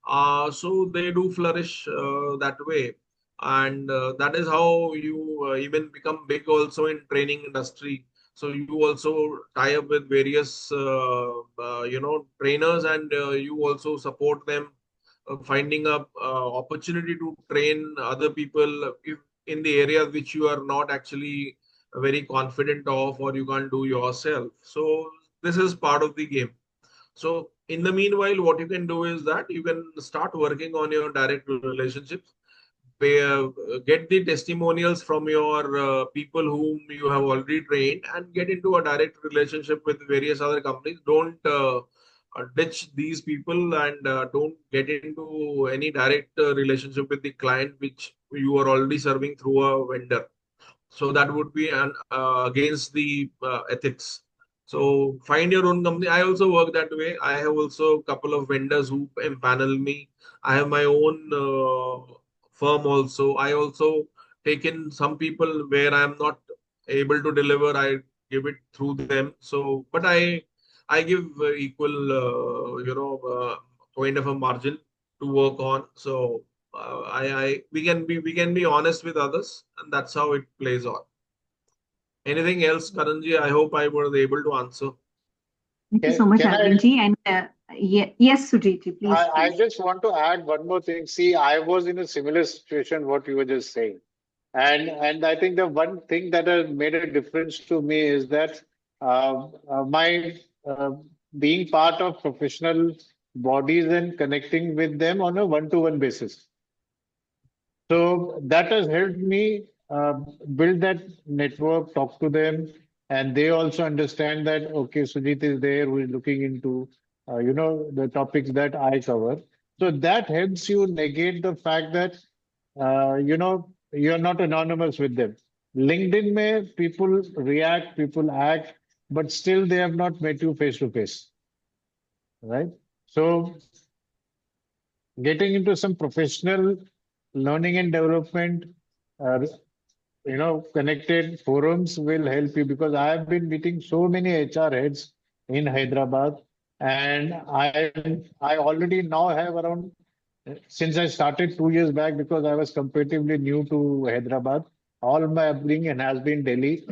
so they do flourish that way. And that is how you even become big also in training industry. So you also tie up with various trainers, and you also support them finding up opportunity to train other people if in the areas which you are not actually very confident of or you can't do yourself. So this is part of the game. So in the meanwhile, what you can do is that you can start working on your direct relationships, get the testimonials from your people whom you have already trained, and get into a direct relationship with various other companies. Don't ditch these people, and don't get into any direct relationship with the client which you are already serving through a vendor. So that would be against the ethics. So find your own company. I also work that way. I have also a couple of vendors who empanel me. I have my own firm also. I also take in some people where I am not able to deliver. I give it through them. So, but I give equal kind of a margin to work on. So I we can be honest with others, and that's how it plays on. Anything else, Karanji? I hope I was able to answer. Thank you so much, Can I Arvindji. And yes, Sujit, please, I please. just want to add one more thing. See, I was in a similar situation, what you were just saying. And I think the one thing that has made a difference to me is that my being part of professional bodies and connecting with them on a one-to-one basis. So that has helped me build that network, talk to them, and they also understand that okay, Sujit is there who is looking into the topics that I cover. So that helps you negate the fact that you're not anonymous with them. LinkedIn may people react, people act, but still they have not met you face to face, right? So getting into some professional learning and development, uh, connected forums will help you because I have been meeting so many HR heads in Hyderabad, and I already now have around since I started 2 years back because I was comparatively new to Hyderabad. All my upbringing has been Delhi.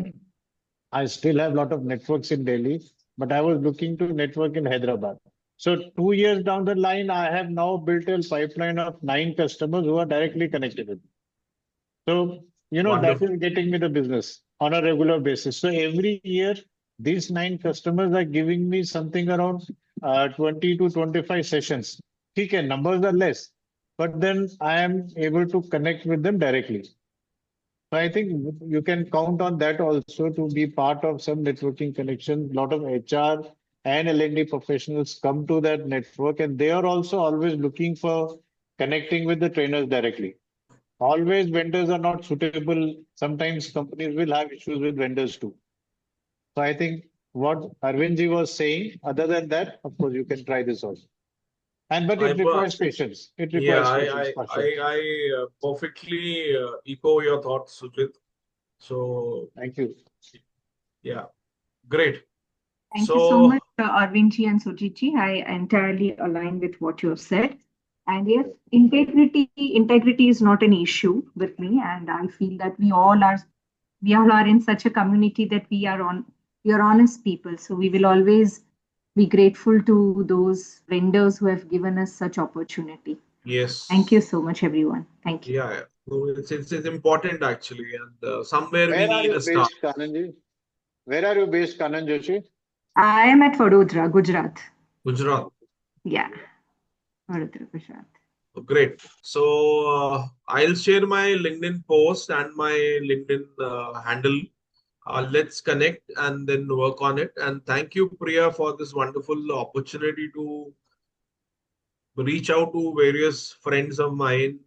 I still have a lot of networks in Delhi, but I was looking to network in Hyderabad. So 2 years down the line, I have now built a pipeline of 9 customers who are directly connected with me. So, that Wonderful. is getting me the business on a regular basis. So every year, these 9 customers are giving me something around 20 to 25 sessions. Okay, numbers are less, but then I am able to connect with them directly. So I think you can count on that also to be part of some networking connection. A lot of HR and L&D professionals come to that network, and they are also always looking for connecting with the trainers directly. Always vendors are not suitable. Sometimes companies will have issues with vendors too. So I think what Arvindji was saying, other than that, of course, you can try this also. But I it requires patience. It Yeah, requires patience for sure. I perfectly echo your thoughts, Sujit. So Thank you. yeah, great. Thank you so much, So Arvindji and Sujitji. I entirely align with what you have said. And yes, integrity is not an issue with me. And I feel that we all are in such a community that we are honest people. So we will always be grateful to those vendors who have given us such opportunity. Thank you yes, so much, everyone. Thank you. yeah. No, it's important actually, and somewhere we Where are need you a start. based, Kananji? Where are you based, Kanan Joshi? I am at Vadodara, Gujarat. Gujarat. Yeah, Vadodara, Gujarat. Great. So I'll share my LinkedIn post and my LinkedIn handle. Let's connect and then work on it. And thank you, Priya, for this wonderful opportunity to reach out to various friends of mine,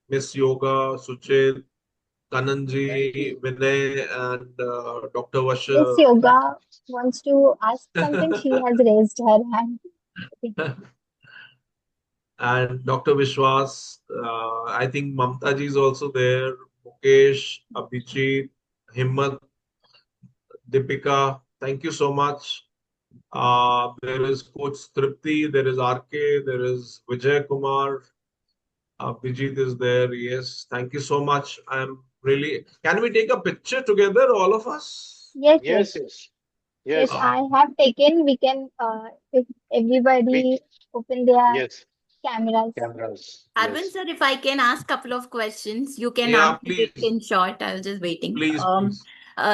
Miss Yoga, Suchit, Thank Kananji, you. Vinay, and Dr. Miss Vasha, Yoga wants to ask something. She has raised her hand. and Dr. Vishwas. I think Mamtaji is also there. Mukesh, Abhijit, Himmat, Deepika. Thank you so much. There is Coach Tripti, there is RK, there is Vijay Kumar, Vijit is there. Yes, thank you so much. I'm really. Can we take a picture together, all of us? Yes, yes, Yes, yes, yes. yes. I have taken. We can, if We, everybody open their yes, cameras. cameras. Arvind Yes. sir, if I can ask couple of questions, you can Yeah, answer it please, in short. I was just waiting. please.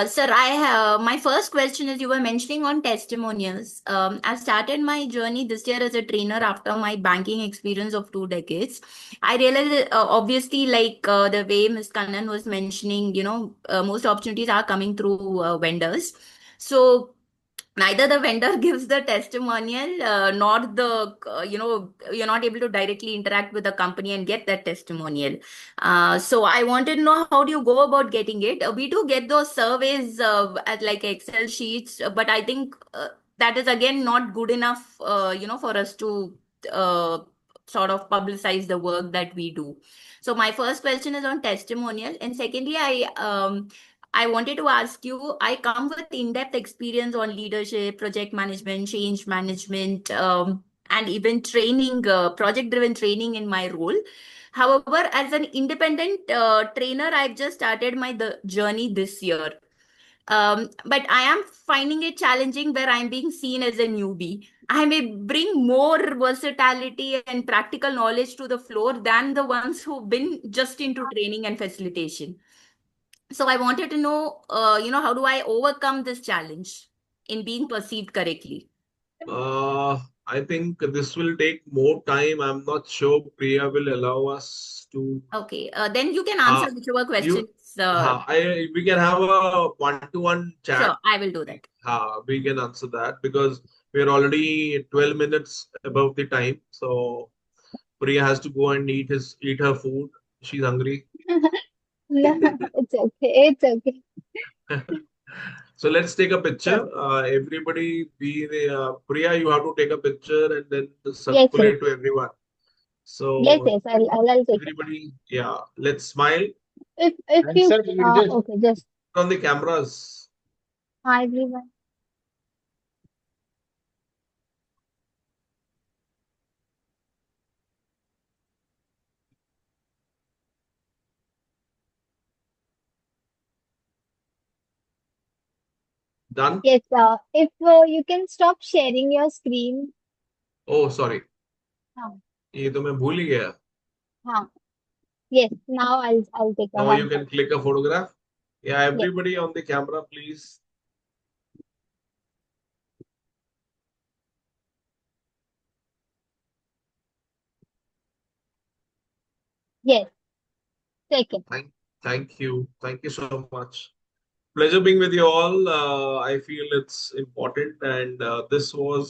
Sir, I have my first question is you were mentioning on testimonials. I started my journey this year as a trainer after my banking experience of 2 decades. I realized that, obviously, like the way Ms. Kannan was mentioning, most opportunities are coming through vendors. So neither the vendor gives the testimonial nor the you're not able to directly interact with the company and get that testimonial. So I wanted to know how do you go about getting it. We do get those surveys at like Excel sheets, but I think that is again not good enough for us to uh, sort of publicize the work that we do. So my first question is on testimonial, and secondly, I wanted to ask you, I come with in-depth experience on leadership, project management, change management, and even training, project-driven training in my role. However, as an independent trainer, I've just started my journey this year. But I am finding it challenging where I'm being seen as a newbie. I may bring more versatility and practical knowledge to the floor than the ones who've been just into training and facilitation. So I wanted to know, how do I overcome this challenge in being perceived correctly? I think this will take more time. I'm not sure Priya will allow us to. Okay, then you can Uh, answer whichever you, questions. we can have a one-to-one Sure, chat. I will do that. We can answer that because we're already 12 minutes above the time. So Priya has to go and eat her food. She's hungry. No, it's okay. It's okay. So let's take a picture. Everybody be the Priya, you have to take a picture and then Yes, yes. circulate to everyone. Yes, So yes. I'll take it. everybody, yeah, let's smile If And you sir, we'll just okay, just on the cameras. hi everyone. Done? Yes, if you can stop sharing your screen. Oh, sorry. हाँ, ये तो मैं भूल ही गया. हाँ. Yes, now I'll take a Now you hand. can click a photograph. Yeah, Yes, everybody on the camera, please. yes. Second. Thank you. Thank you so much. Pleasure being with you all. I feel it's important, and this was